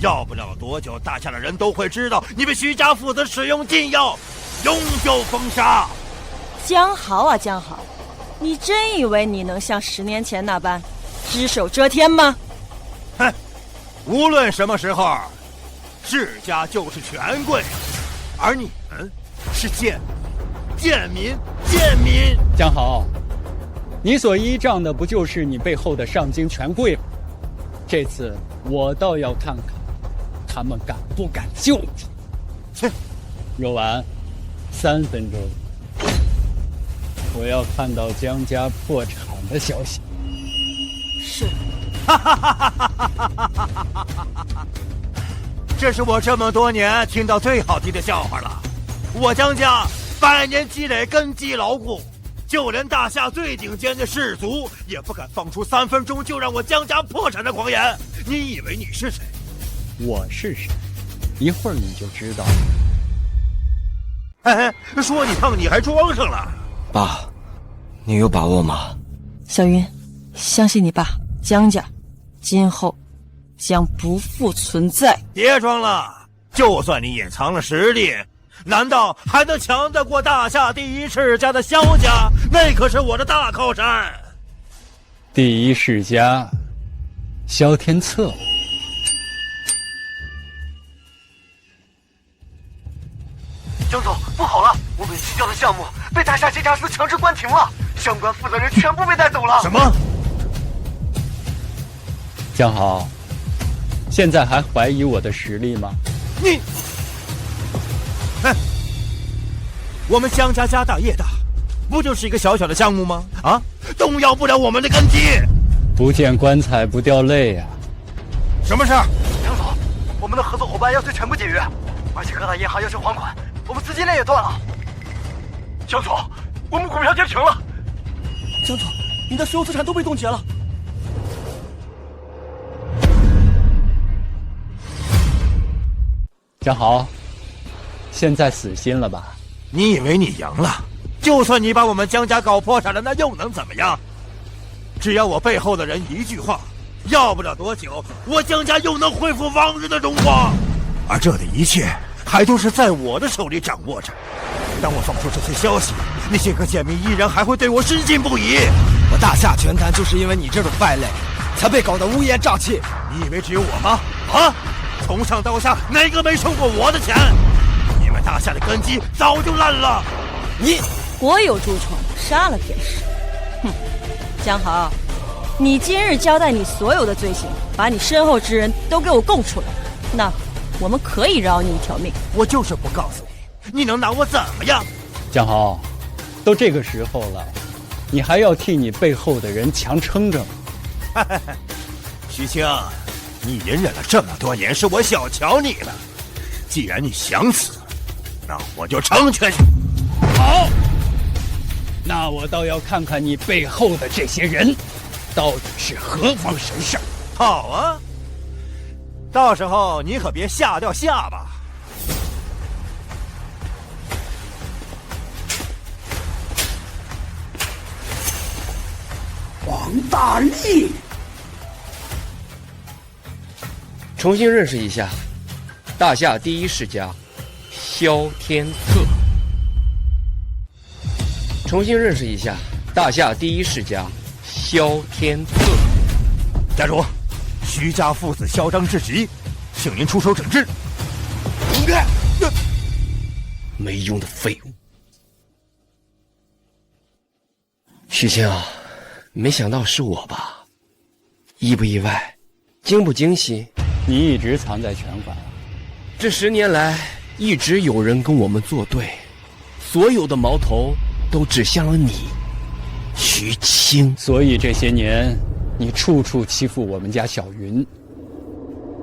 F: 要不了多久，大夏的人都会知道你们徐家父子使用禁药，永久封杀。
B: 江豪啊，江豪，你真以为你能像10年前那般只手遮天吗？
F: 哼，无论什么时候，世家就是权贵，而你们是贱民。
A: 江豪，你所依仗的不就是你背后的上京权贵吗？这次我倒要看看他们敢不敢救你。
F: 切！
A: 若丸，3分钟，我要看到江家破产的消息。
B: 是。
F: 这是我这么多年听到最好听的笑话了。我江家100年积累，根基牢固，就连大夏最顶尖的士族也不敢放出3分钟就让我江家破产的狂言。你以为你是谁？
A: 我是谁？一会儿你就知道了。
F: 哎，说你胖你还装上了。
K: 爸，你有把握吗？
B: 小云，相信你爸，江家今后将不复存在。
F: 别装了，就算你隐藏了实力，难道还能强得过大夏第一世家的萧家？那可是我的大靠山。
A: 第一世家，萧天策。
H: 江总，不好了，我们西郊的项目被大夏监察司强制关停了，相关负责人全部被带走了。
F: 什么？
A: 江豪，现在还怀疑我的实力吗？
F: 你，哼！我们江家家大业大，不就是一个小小的项目吗？啊，动摇不了我们的根基。
A: 不见棺材不掉泪啊！
F: 什么事？
H: 江总，我们的合作伙伴要求全部解约，
I: 而且各大银行要求还款，我们资金链也断了。江总，我们股票跌停了。江总，你的所有资产都被冻结了。
A: 江豪，现在死心了吧？
F: 你以为你赢了？就算你把我们江家搞破产了，那又能怎么样？只要我背后的人一句话，要不了多久，我江家又能恢复往日的荣光。而这的一切，还都是在我的手里掌握着。当我放出这些消息，那些个贱民依然还会对我深信不疑。
I: 我大夏拳坛就是因为你这种败类，才被搞得乌烟瘴气。
F: 你以为只有我吗？啊！从上到下，哪个没收过我的钱？你们大夏的根基早就烂了。
B: 你国有蛀虫，杀了便是。哼，江豪，你今日交代你所有的罪行，把你身后之人都给我供出来，那我们可以饶你一条命。
F: 我就是不告诉你，你能拿我怎么样？
A: 江豪，都这个时候了，你还要替你背后的人强撑着吗？
F: 徐青，你隐忍了这么多年，是我小瞧你了。既然你想死，那我就成全你。
A: 好，那我倒要看看你背后的这些人，到底是何方神圣。
F: 好啊，到时候你可别吓掉下巴。
H: 王大力，
D: 重新认识一下，大夏第一世家萧天策。重新认识一下，大夏第一世家萧天策。
F: 家主，徐家父子嚣张至极，请您出手整治。
D: 应该，没用的废物。徐青，没想到是我吧？意不意外？惊不惊喜？
A: 你一直藏在拳馆啊？
D: 这10年来，一直有人跟我们作对，所有的矛头都指向了你，徐青。
A: 所以这些年，你处处欺负我们家小云，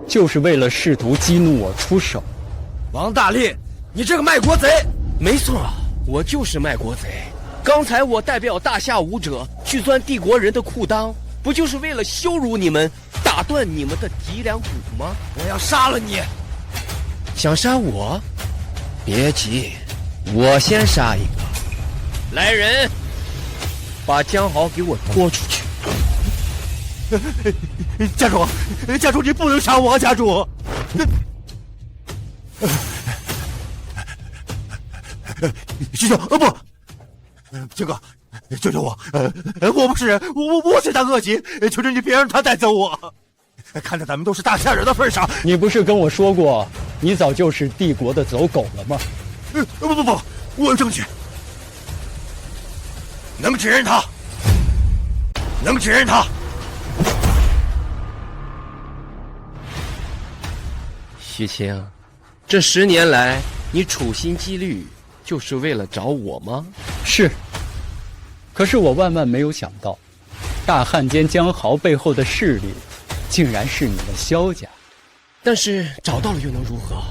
A: 就是为了试图激怒我出手。
I: 王大力，你这个卖国贼！
D: 没错，我就是卖国贼。刚才我代表大夏武者去钻帝国人的裤裆，不就是为了羞辱你们，打断你们的脊梁骨吗？
I: 我要杀了你！
D: 想杀我？别急，我先杀一个。来人，把江豪给我拖出去！
F: 家主，家主，你不能杀我，家主！徐兄，不，青哥，救救我！我不是人，我罪大恶极，求求你别让他带走我。看在咱们都是大夏人的份上，
A: 你不是跟我说过，你早就是帝国的走狗了吗？
F: 不，我有证据，能指认他，能指认他。
D: 徐青，这10年来，你处心积虑就是为了找我吗？
A: 是。可是我万万没有想到，大汉奸江豪背后的势力，竟然是你们萧家。
D: 但是找到了又能如何？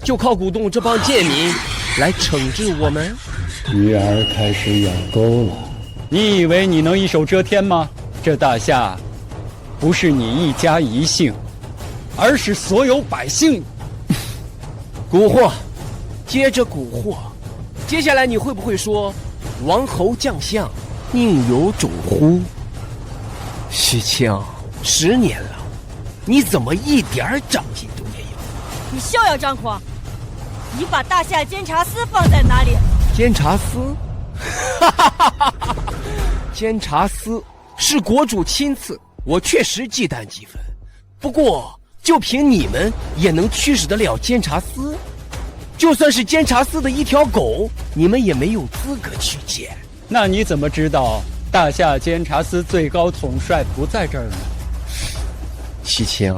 D: 就靠鼓动这帮贱民来惩治我们。
A: 鱼儿开始咬钩了，你以为你能一手遮天吗？这大夏，不是你一家一姓，而是所有百姓。
D: 蛊惑，接着蛊惑。接下来你会不会说王侯将相宁有种乎？徐青，10年了，你怎么一点长进都没有？
B: 你休要张狂！你把大夏监察司放在哪里？
D: 监察司？监察司是国主亲赐，我确实忌惮几分。不过，就凭你们也能驱使得了监察司？就算是监察司的一条狗，你们也没有资格去见。
A: 那你怎么知道大夏监察司最高统帅不在这儿呢？
D: 西青，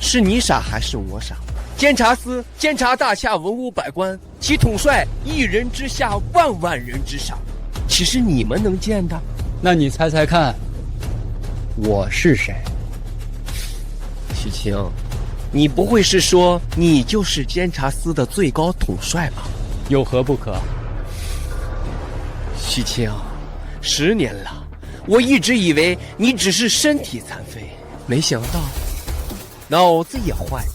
D: 是你傻还是我傻？监察司监察大夏文武百官，其统帅1人之下，1万人之上，岂是你们能见的？
A: 那你猜猜看，我是谁？
D: 西青，你不会是说你就是监察司的最高统帅吧？
A: 有何不可？
D: 徐青，10年了，我一直以为你只是身体残废，没想到脑子也坏了。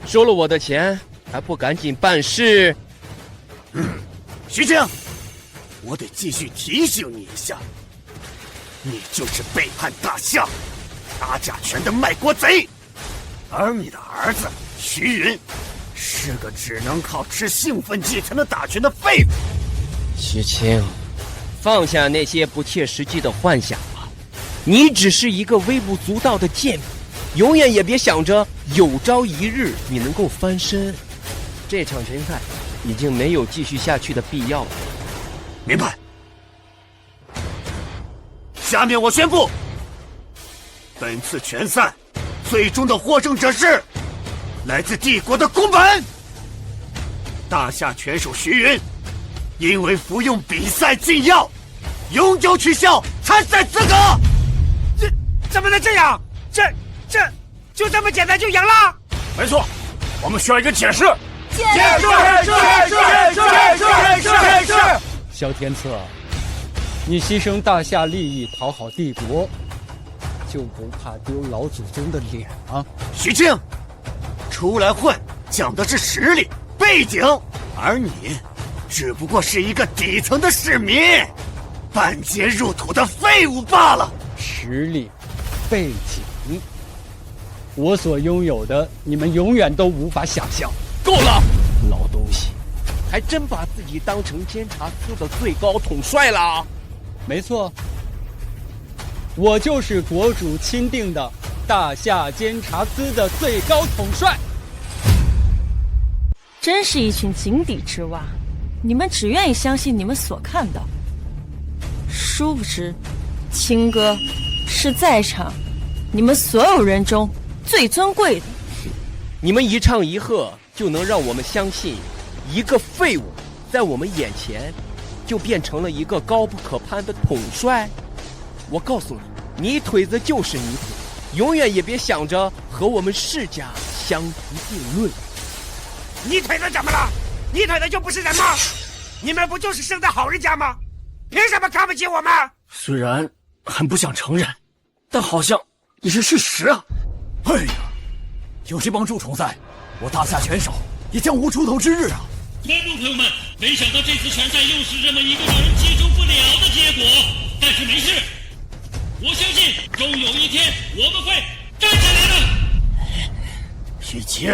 D: 收了我的钱，还不赶紧办事？
H: 徐青，我得继续提醒你一下，你就是背叛大夏、打假拳的卖国贼，而你的儿子徐云是个只能靠吃兴奋剂才能打拳的废物。
D: 徐青，放下那些不切实际的幻想吧，你只是一个微不足道的贱民。永远也别想着有朝一日你能够翻身，这场拳赛已经没有继续下去的必要了。
H: 明白。下面我宣布，本次拳赛最终的获胜者是来自帝国的宫本大夏拳手徐云，因为服用比赛禁药，永久取消参赛资格。
C: 这怎么能这样？这就这么简单就赢了？
F: 没错，我们需要一个解释。
C: 解释！
A: 萧天策，你牺牲大夏利益讨好帝国，就不怕丢老祖宗的脸吗？
H: 徐青，出来混讲的是实力背景，而你只不过是一个底层的市民，半截入土的废物罢了。
A: 实力背景，我所拥有的，你们永远都无法想象。
D: 够了，老东西，还真把自己当成监察司的最高统帅了？
A: 没错，我就是国主钦定的大夏监察司的最高统帅。
B: 真是一群井底之蛙，你们只愿意相信你们所看到，殊不知，青哥是在场你们所有人中最尊贵的。
D: 你们一唱一和就能让我们相信，一个废物在我们眼前就变成了一个高不可攀的统帅？我告诉你，泥腿子就是泥腿，永远也别想着和我们世家相提并论。
C: 泥腿子怎么了？泥腿子就不是人吗？你们不就是生在好人家吗？凭什么看不起我们？
O: 虽然很不想承认，但好像也是事实啊！哎呀，有这帮蛀虫在，我大夏拳手也将无出头之日啊！
E: 观众朋友们，没想到这次拳赛又是这么一个让人接受不了的结果，但是没事，我相信终有一天我们会站起来的。
H: 许晴，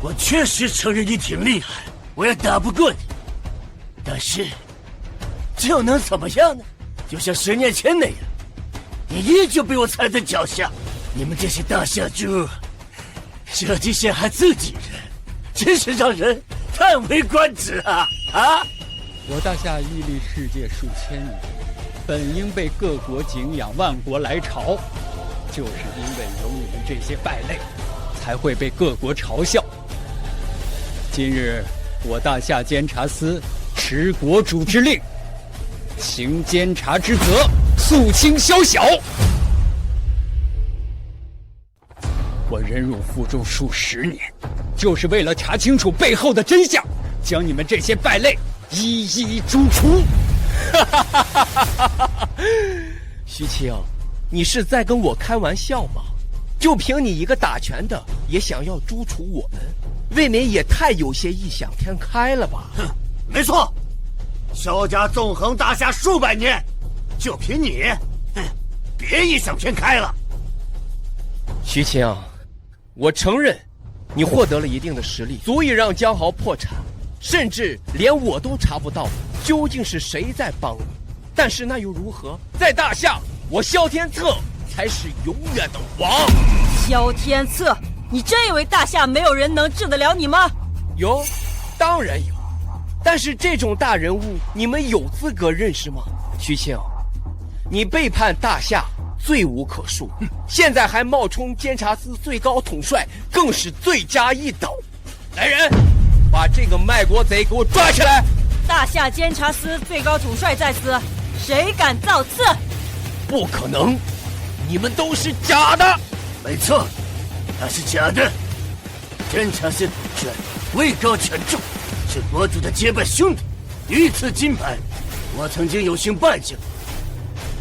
H: 我确实承认你挺厉害，我也打不过你，但是这又能怎么样呢？就像10年前那样，你依旧被我踩在脚下。你们这些大夏猪，设计陷害自己人，真是让人叹为观止啊！啊！
A: 我大夏屹立世界数千年，本应被各国敬仰，万国来朝，就是因为有你们这些败类，才会被各国嘲笑。今日我大夏监察司持国主之令，行监察之责，肃清宵小。我忍辱负重数10年，就是为了查清楚背后的真相，将你们这些败类一一诛除。
D: 徐青，你是在跟我开玩笑吗？就凭你一个打拳的，也想要诛除我们，未免也太有些异想天开了吧？
H: 哼，没错，萧家纵横大夏数百年，就凭你，别异想天开了。
D: 徐青，我承认，你获得了一定的实力，足以让江豪破产，甚至连我都查不到究竟是谁在帮你。但是那又如何？在大夏，我萧天策才是永远的王。
B: 萧天策，你真以为大夏没有人能治得了你吗？
D: 有，当然有。但是这种大人物，你们有资格认识吗？徐青，你背叛大夏，罪无可恕，现在还冒充监察司最高统帅，更是罪加一等。来人，把这个卖国贼给我抓起来！
B: 大夏监察司最高统帅在此，谁敢造次？
D: 不可能，你们都是假的。
H: 没错，他是假的。天茶仙拳位高权重，是国主的结拜兄弟。御赐金牌，我曾经有幸拜见，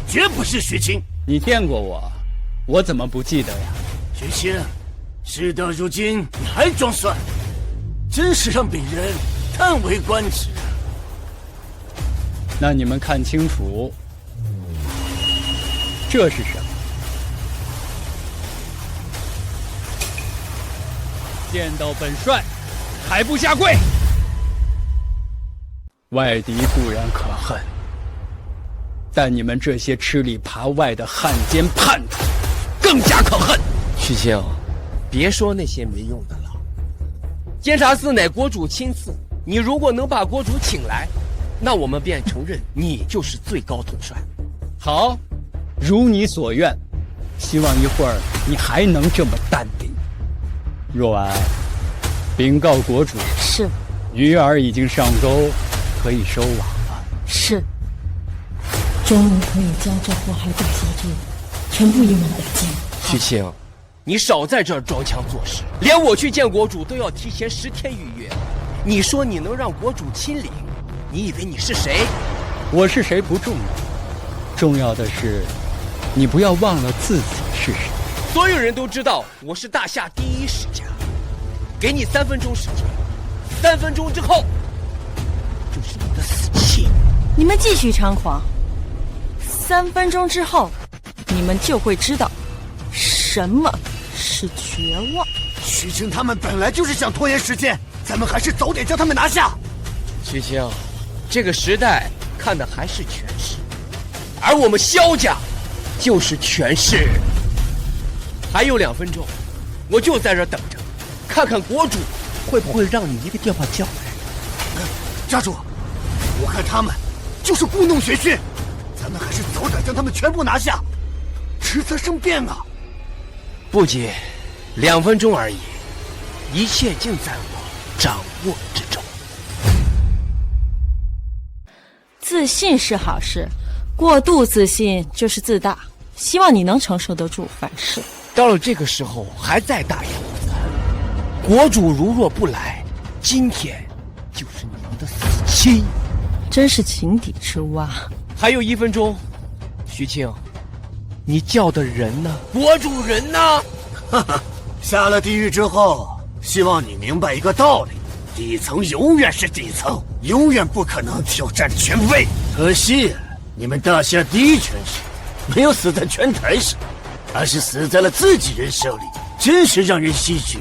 H: 绝不是许清。
A: 你见过我，我怎么不记得呀？
H: 许清，事到如今你还装蒜，真是让鄙人叹为观止。
A: 那你们看清楚，这是什么？见到本帅，还不下跪！外敌固然可恨，但你们这些吃里扒外的汉奸叛徒，更加可恨。
D: 许清，别说那些没用的了。监察司乃国主亲赐，你如果能把国主请来，那我们便承认你就是最高统帅。
A: 好，如你所愿。希望一会儿你还能这么淡定。若婉，禀告国主，
B: 是。
A: 鱼儿已经上钩，可以收网了。
B: 是。
P: 终于可以将这祸害大侠之人全部一网打尽。
D: 许清，你少在这儿装腔作势，连我去见国主都要提前10天预约。你说你能让国主亲临？你以为你是谁？
A: 我是谁不重要，重要的是，你不要忘了自己是谁。
D: 所有人都知道我是大夏第一使家，给你3分钟时间，3分钟之后就是你的死期。
B: 你们继续猖狂，3分钟之后，你们就会知道什么是绝望。
I: 许清他们本来就是想拖延时间，咱们还是早点将他们拿下。
D: 许清，这个时代看的还是权势，而我们萧家就是权势。还有2分钟，我就在这等着，看看国主会不会让你一个电话叫来。
I: 家主，我看他们就是故弄玄虚，咱们还是早点将他们全部拿下，迟则生变啊！
D: 不急，2分钟而已，一切尽在我掌握之中。
B: 自信是好事，过度自信就是自大。希望你能承受得住凡事。
D: 到了这个时候还在大言不惭，国主如若不来，今天就是你们的死期。
B: 真是井底之蛙。
D: 还有1分钟，徐庆，你叫的人呢？国主人呢？
I: 哈哈，下了地狱之后，希望你明白一个道理：底层永远是底层，永远不可能挑战权威。
H: 可惜你们大夏第一权势没有死在拳台上，而是死在了自己人手里，真是让人唏嘘。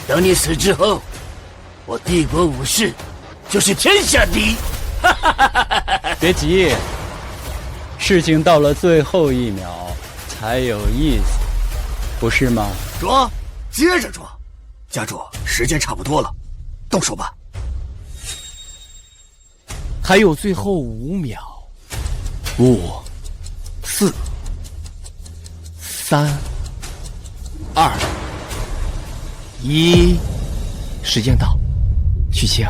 H: 等你死之后，我帝国武士就是天下第一。
A: 别急，事情到了最后1秒才有意思，不是吗？
I: 装，接着装。家主，时间差不多了，动手吧。
D: 还有最后5秒，5、4、3、2、1，时间到。许清，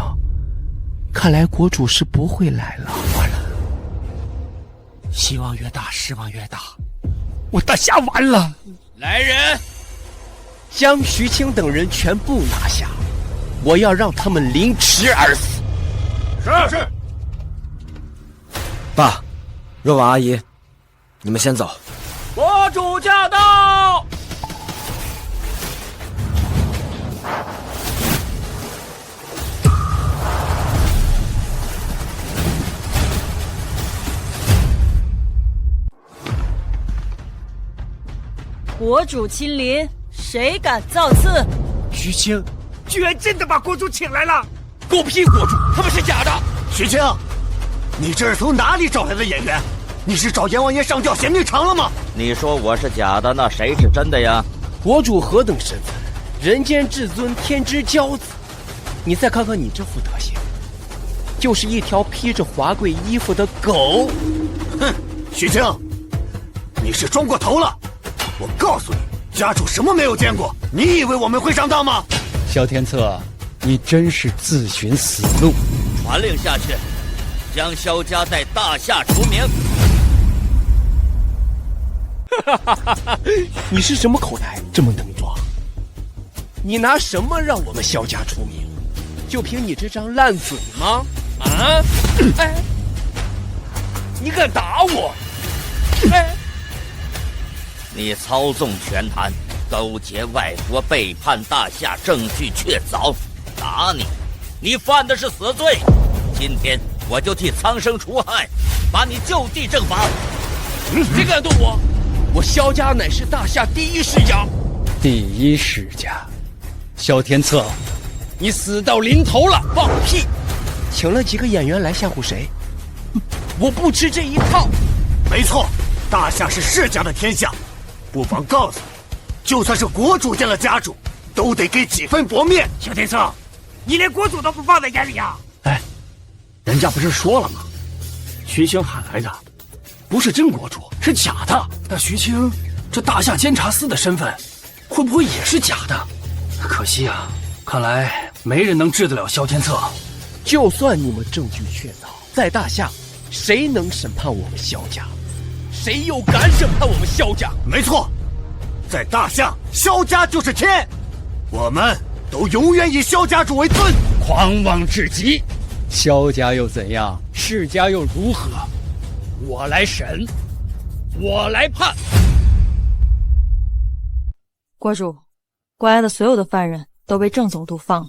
D: 看来国主是不会来了。完了，
I: 希望越大，失望越大。我大夏完了。
D: 来人，将徐清等人全部拿下，我要让他们凌迟而死。
F: 是。
K: 爸，若婉阿姨，你们先走。
O: 国主驾到！
B: 国主亲临，谁敢造次？
I: 徐清居然真的把国主请来了！
D: 狗屁国主，他们是假的！
I: 徐清，你这是从哪里找来的演员？你是找阎王爷上吊嫌命长了吗？
M: 你说我是假的，那谁是真的呀？
D: 国主何等身份，人间至尊，天之骄子。你再看看你这副德行，就是一条披着华贵衣服的狗。
I: 哼，徐清，你是装过头了。我告诉你，家主什么没有见过？你以为我们会上当吗？
A: 萧天策，你真是自寻死路！
M: 传令下去，将萧家在大夏除名。
D: 你是什么口袋这么能装？你拿什么让我们萧家出名？就凭你这张烂嘴吗？啊！哎，你敢打我？哎，
M: 你操纵权坛，勾结外国，背叛大夏，证据确凿，打你，你犯的是死罪。今天我就替苍生除害，把你就地正法。
D: 谁敢动我？我萧家乃是大夏第一世家。
A: 第一世家，萧天策，你死到临头了！
D: 放屁！请了几个演员来吓唬谁？我不吃这一套。
H: 没错，大夏是世家的天下，不妨告诉你，就算是国主见了家主，都得给几分薄面。
C: 萧天策，你连国主都不放在眼里啊！
O: 哎，人家不是说了吗？徐青喊来的不是真国主，是假的。那徐青这大夏监察司的身份，会不会也是假的？可惜啊，看来没人能治得了萧天策。
D: 就算你们证据确凿，在大夏，谁能审判我们萧家？谁又敢审判我们萧家？
H: 没错，在大夏，萧家就是天，我们都永远以萧家主为尊。
A: 狂妄至极！萧家又怎样？世家又如何？我来审，我来判。
B: 国主，关押的所有的犯人都被郑总督放了。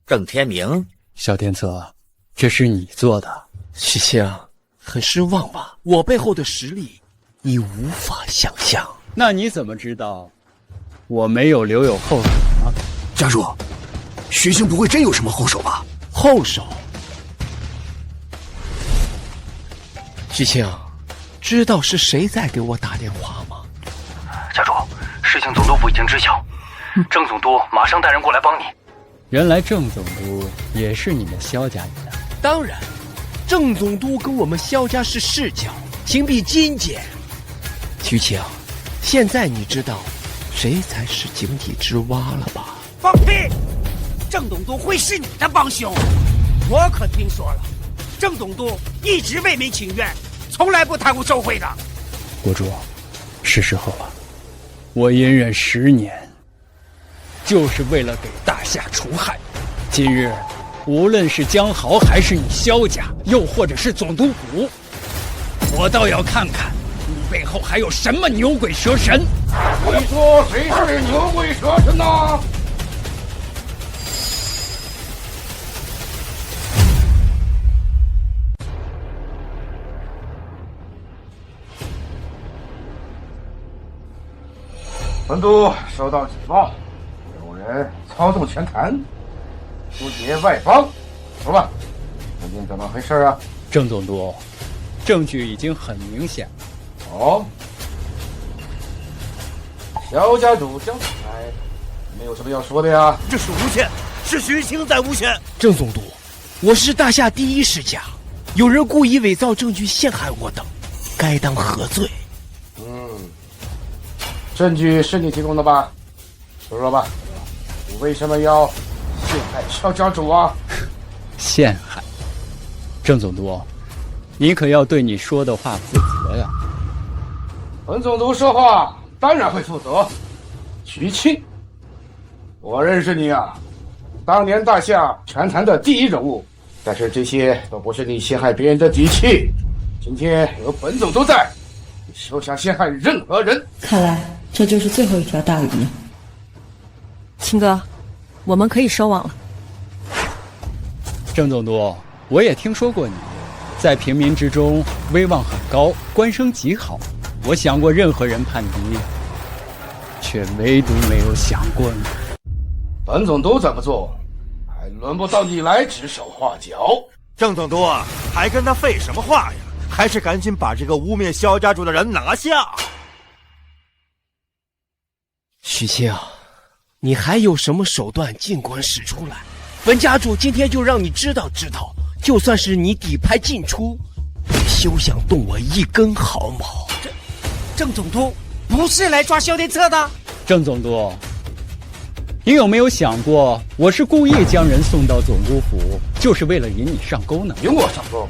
M: 郑天明，
A: 萧天策，这是你做的。
D: 徐青，很失望吧？我背后的实力，你无法想象。
A: 那你怎么知道我没有留有后手呢？
O: 家主，徐青不会真有什么后手吧？
D: 后手？徐青，知道是谁在给我打电话吗？
O: 家主，事情总督府已经知晓，郑总督马上带人过来帮你。
A: 原来郑总督也是你们萧家人的。
D: 当然，郑总督跟我们萧家是世交，情比金坚。徐青，现在你知道谁才是井底之蛙了吧？
C: 放屁！郑总督会是你的帮凶？我可听说了，郑总督一直为民请愿，从来不贪污受贿的。
A: 国主，是时候了。我隐忍10年，就是为了给大夏除害。今日，无论是江豪还是你萧家，又或者是总督府，我倒要看看你背后还有什么牛鬼蛇神。
Q: 你说谁是牛鬼蛇神呐？本督收到举报，有人操纵权坛，勾结外邦。说吧，究竟怎么回事啊？
A: 郑总督，证据已经很明显了。
Q: 哦，萧家主江总来，没有什么要说的呀？
F: 这是诬陷，是徐青在诬陷。
D: 郑总督，我是大夏第一世家，有人故意伪造证据陷害我等，该当何罪？
Q: 证据是你提供的吧？说说吧，你为什么要陷害萧家主啊？
A: 陷害？郑总督，你可要对你说的话负责呀！
Q: 本总督说话当然会负责。徐青，我认识你啊，当年大夏权坛的第一人物，但是这些都不是你陷害别人的底气。今天有本总督在，你休想陷害任何人。
P: 看来这就是最后一条大鱼了。
B: 青哥，我们可以收网了。
A: 郑总督，我也听说过你，在平民之中威望很高，官声极好。我想过任何人叛敌，却唯独没有想过你。
Q: 本总督怎么做，还轮不到你来指手画脚。
F: 郑总督啊，还跟他废什么话呀？还是赶紧把这个污蔑萧家主的人拿下。
D: 徐青，你还有什么手段尽管使出来，本家主今天就让你知道知道，就算是你底牌尽出，也休想动我一根毫毛。
C: 郑总督不是来抓萧天策的。
A: 郑总督，你有没有想过，我是故意将人送到总督府，就是为了引你上钩呢？
Q: 引我上钩？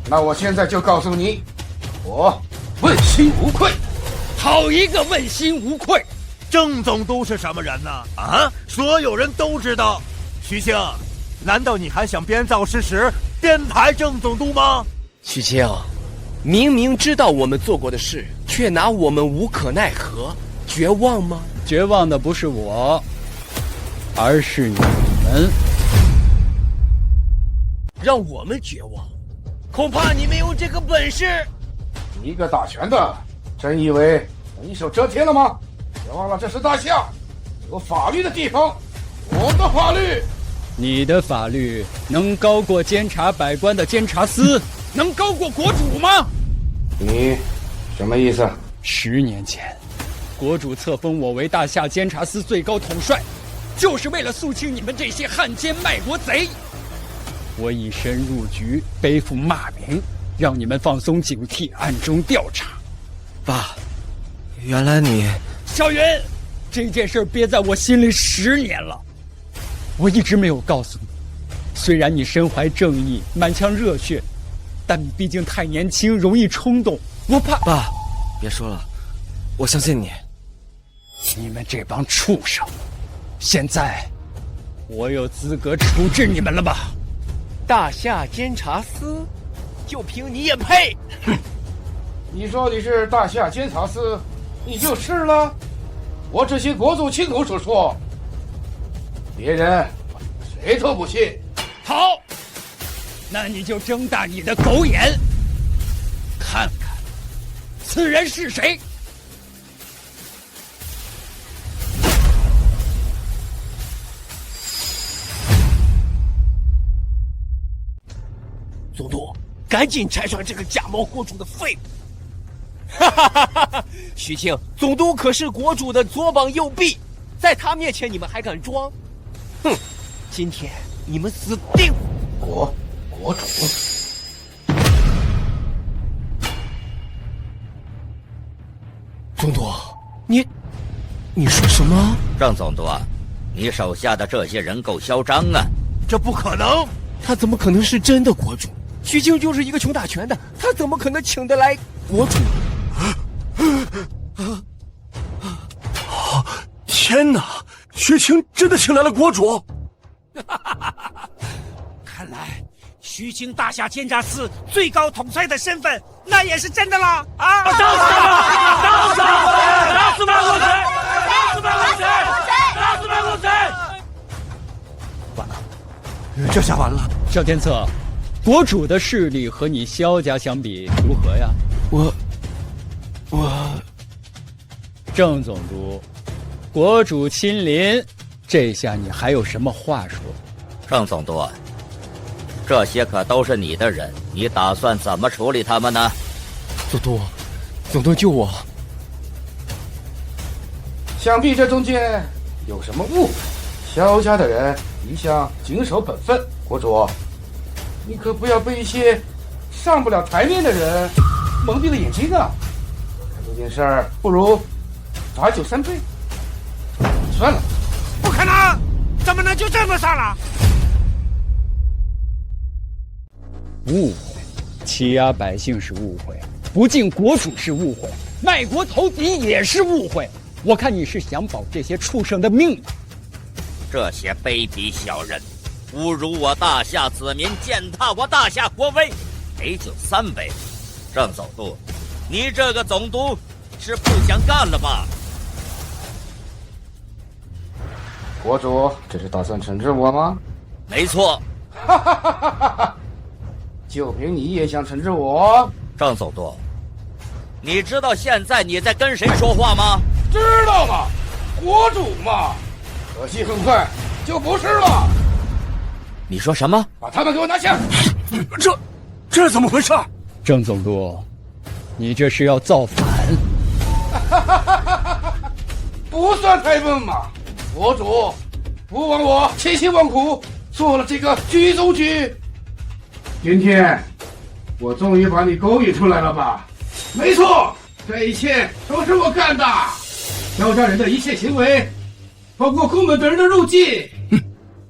Q: 那我现在就告诉你，我问心无愧。
A: 好一个问心无愧！
F: 郑总督是什么人呢？啊，所有人都知道。徐庆，难道你还想编造事实，编排郑总督吗？
D: 徐庆，明明知道我们做过的事，却拿我们无可奈何，绝望吗？
A: 绝望的不是我，而是你们。
D: 让我们绝望，恐怕你没有这个本事。
Q: 一个打拳的，真以为能一手遮天了吗？别忘了，这是大夏，有法律的地方，我的法律。
A: 你的法律能高过监察百官的监察司？能高过国主吗？
Q: 你什么意思
A: ？10年前，国主册封我为大夏监察司最高统帅，就是为了肃清你们这些汉奸卖国贼。我以身入局，背负骂名，让你们放松警惕，暗中调查。
K: 爸，原来你……
A: 小云，这件事憋在我心里10年了，我一直没有告诉你。虽然你身怀正义，满腔热血，但你毕竟太年轻，容易冲动。我怕……
K: 爸，别说了，我相信你。
A: 你们这帮畜生，现在我有资格处置你们了吧？
D: 大夏监察司，就凭你也配？
Q: 哼！你说你是大夏监察司，你就是了。我这些国祖亲口所说，别人谁都不信。
A: 好，那你就睁大你的狗眼，看看此人是谁。
D: 总督，赶紧拆穿这个假冒国主的废物！哈哈哈哈哈！徐庆，总督可是国主的左膀右臂，在他面前你们还敢装？哼！今天你们死定！
Q: 国主，
D: 总督，你说什么？
M: 郑总督，你手下的这些人够嚣张啊！
F: 这不可能！
D: 他怎么可能是真的国主？徐庆就是一个穷打拳的，他怎么可能请得来国主？
O: 天哪！徐庆真的请来了国主！
C: 看来徐庆大夏监察司最高统帅的身份，那也是真的了啊！
E: 打死他们！打死他们！打死卖国贼！打死卖国贼！打死卖国贼！
F: 完了，这下完了。
A: 萧天策，国主的势力和你萧家相比如何呀？郑总督，国主亲临，这下你还有什么话说？
M: 郑总督，这些可都是你的人，你打算怎么处理他们呢？
D: 总督救我！
Q: 想必这中间有什么误会。萧家的人一向谨守本分，国主，你可不要被一些上不了台面的人蒙蔽了眼睛啊！看这件事儿，不如罚酒3杯。算了，
C: 不可能，怎么能就这么算了？
A: 误会，欺压百姓是误会，不敬国主是误会，卖国投敌也是误会。我看你是想保这些畜生的命吧？
M: 这些卑鄙小人，侮辱我大夏子民，践踏我大夏国威，陪酒3杯。郑总督，你这个总督是不想干了吧？
Q: 国主，这是打算惩治我吗？
M: 没错。
Q: 哈哈哈哈哈！就凭你也想惩治我？
M: 郑总督，你知道现在你在跟谁说话吗？
Q: 知道嘛，国主嘛。可惜很快就不是了。
M: 你说什么？
Q: 把他们给我拿下！
O: 这是怎么回事？
A: 郑总督，你这是要造反？
Q: 不算太笨嘛。国主，不枉我千辛万苦做了这个局中局。今天我终于把你勾引出来了吧？没错，这一切都是我干的。萧家人的一切行为，包括宫门等人的入境，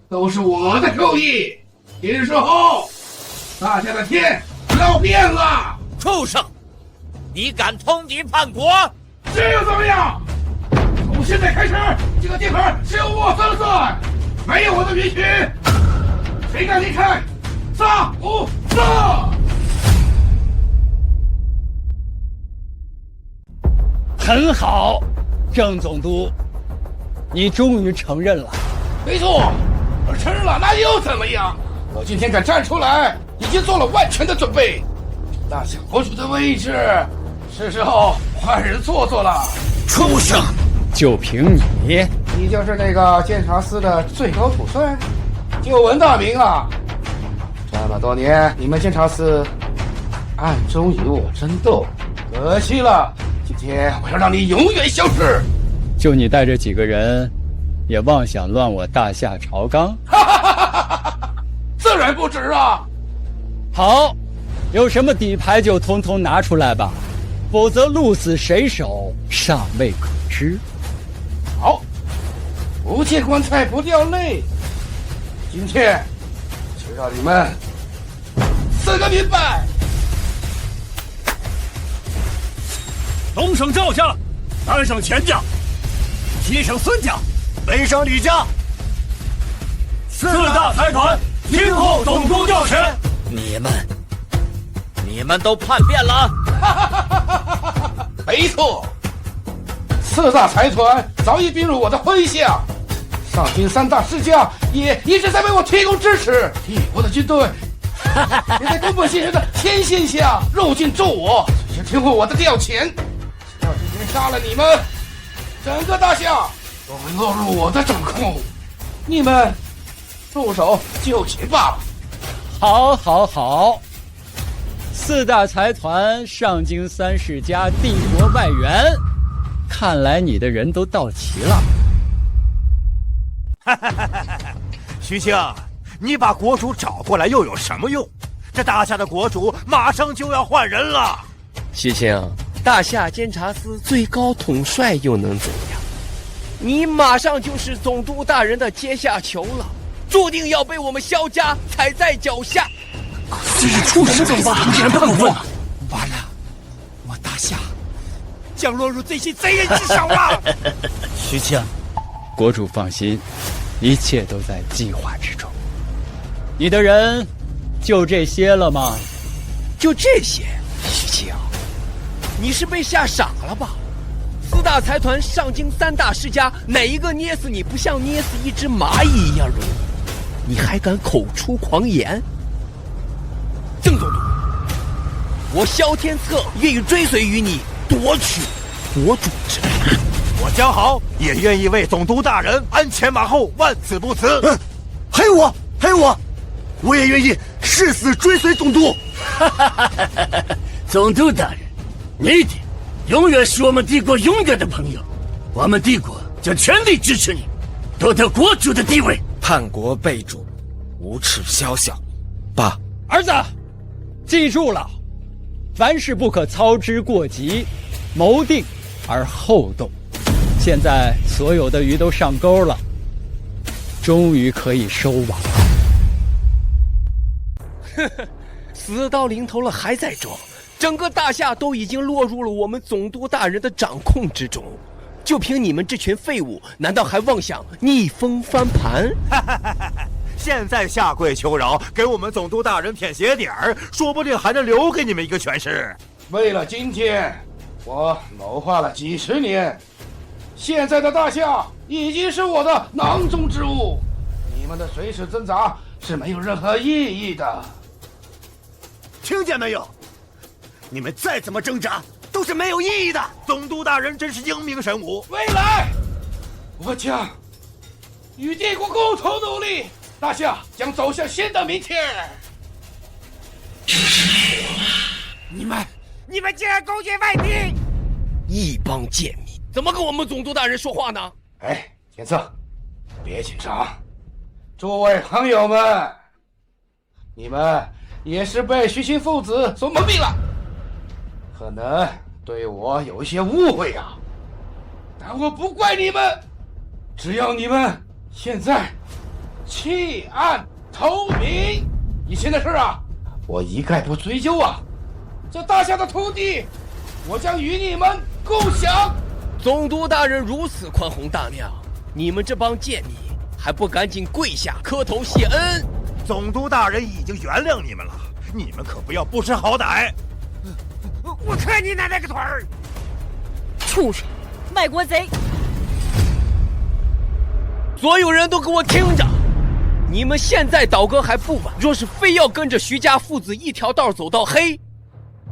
Q: 都是我的授意。今日后，大夏的天要变了。
M: 畜生，你敢通敌叛国！
Q: 这又怎么样？从现在开始，这个地盘只有我说了算，没有我的允许，谁敢离开，杀无赦！
A: 很好，郑总督，你终于承认了。
Q: 没错，我承认了，那又怎么样？我今天敢站出来，已经做了万全的准备。大夏国主的位置，是时候换人做做了。
A: 畜生！就凭你，
Q: 你就是那个监察司的最高统帅，久闻大名啊！这么多年，你们监察司暗中与我争斗，可惜了。今天我要让你永远消失！
A: 就你带着几个人，也妄想乱我大夏朝纲？
Q: 自然不止啊！
A: 好，有什么底牌就统统拿出来吧，否则鹿死谁手尚未可知。
Q: 好，不见棺材不掉泪。今天就让你们死个明白！
F: 东省赵家，南省钱家，西省孙家，北省李家，四大财团听候总督调遣。
M: 你们都叛变了？
Q: 没错，四大财团早已并入我的麾下，上京三大世家也一直在为我提供支持。帝国的军队也在根本信任的天线下入境助我，随时听候我的调遣。只要今天杀了你们，整个大夏都会落入我的掌控。你们束手就擒罢了。
A: 好，好，好！四大财团、上京三世家、帝国外援，看来你的人都到齐了。
F: 徐庆，你把国主找过来又有什么用？这大夏的国主马上就要换人了。
D: 徐庆，大夏监察司最高统帅又能怎样？你马上就是总督大人的阶下囚了，注定要被我们萧家踩在脚下。
O: 这是畜生怎么办？你竟然叛国！
I: 完了，我大夏将落入这些贼人之手了。
A: 徐庆，国主放心，一切都在计划之中。你的人就这些了吗？
D: 就这些？徐庆，你是被吓傻了吧？四大财团、上京三大世家，哪一个捏死你不像捏死一只蚂蚁一样容易？你还敢口出狂言？郑总督，我萧天策愿意追随于你，夺取国主之位。
F: 我江豪也愿意为总督大人鞍前马后，万死不辞。
H: 还有我，我也愿意誓死追随总督。总督大人，你的永远是我们帝国永远的朋友，我们帝国将全力支持你，夺得国主的地位。
K: 叛国背主，无耻宵小。爸，
A: 儿子，记住了，凡事不可操之过急，谋定而后动。现在所有的鱼都上钩了，终于可以收网了。
D: 呵呵，死到临头了还在装，整个大夏都已经落入了我们总督大人的掌控之中，就凭你们这群废物，难道还妄想逆风翻盘？
F: 现在下跪求饶，给我们总督大人舔鞋底儿，说不定还能留给你们一个权势。
Q: 为了今天，我谋划了几十年，现在的大夏已经是我的囊中之物，你们的水水挣扎是没有任何意义的。
F: 听见没有？你们再怎么挣扎都是没有意义的。总督大人真是英明神武。
Q: 未来，我将与帝国共同努力，大夏将走向新的明天。
I: 你们竟然勾结外敌！
D: 一帮贱民，怎么跟我们总督大人说话呢？
Q: 哎，天策，别紧张。诸位朋友们，你们也是被徐清父子所蒙蔽了，可能对我有一些误会啊。但我不怪你们，只要你们现在弃暗投明，以前的事啊，我一概不追究啊。这大夏的土地，我将与你们共享。
D: 总督大人如此宽宏大量，你们这帮贱民还不赶紧跪下磕头谢恩？
F: 总督大人已经原谅你们了，你们可不要不识好歹。
C: 我看你奶奶个腿儿！
B: 畜生，卖国贼！
D: 所有人都给我听着，你们现在倒戈还不晚。若是非要跟着徐家父子一条道走到黑，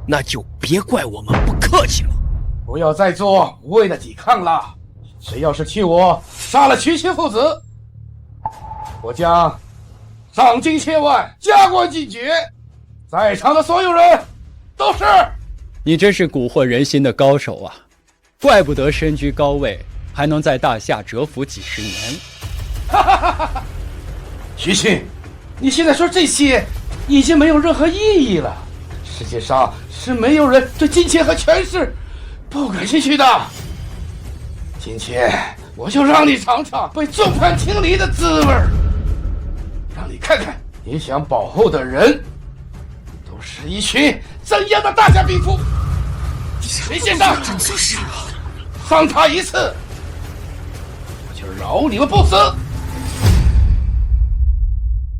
D: 那就别怪我们不客气了。
Q: 不要再做无谓的抵抗了。谁要是替我杀了徐清父子，我将赏金千万，加官进爵。在场的所有人都是。
A: 你真是蛊惑人心的高手啊！怪不得身居高位，还能在大夏蛰伏几十年。
Q: 哈哈哈哈！徐庆，你现在说这些已经没有任何意义了。世界上是没有人对金钱和权势不感兴趣的。今天我就让你尝尝被众叛亲离的滋味，让你看看你想保护的人都是一群怎样的大夏兵夫。谁先上，伤他一次，我就饶你们不死。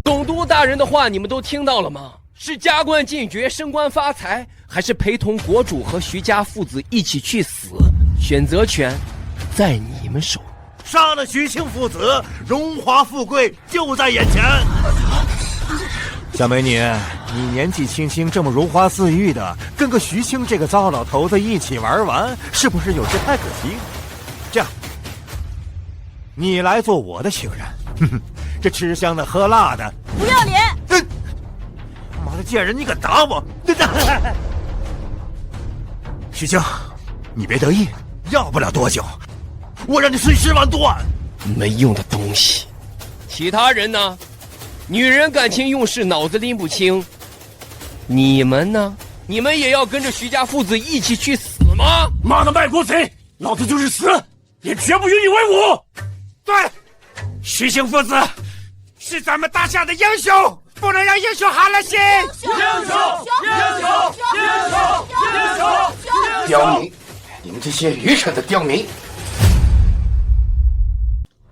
D: 总督大人的话你们都听到了吗？是加官进爵、升官发财，还是陪同国主和徐家父子一起去死？选择权在你们手。
F: 杀了徐庆父子，荣华富贵就在眼前。小美女，你年纪轻轻这么如花似玉的，跟个徐庆这个糟老头子一起玩完，是不是有些太可惜？这样，你来做我的情人。哼哼，这吃香的喝辣的，
B: 不要脸！
F: 妈的贱人，你敢打我！徐庆，你别得意，要不了多久，我让你碎尸万段。
D: 没用的东西。其他人呢？女人感情用事，脑子拎不清。你们呢？你们也要跟着徐家父子一起去死吗？
O: 妈的卖国贼，老子就是死，也绝不与你为伍。
C: 对，徐庆父子是咱们大夏的英雄，不能让英雄寒了心。
Q: 英雄！刁民！你们这些愚蠢的刁民！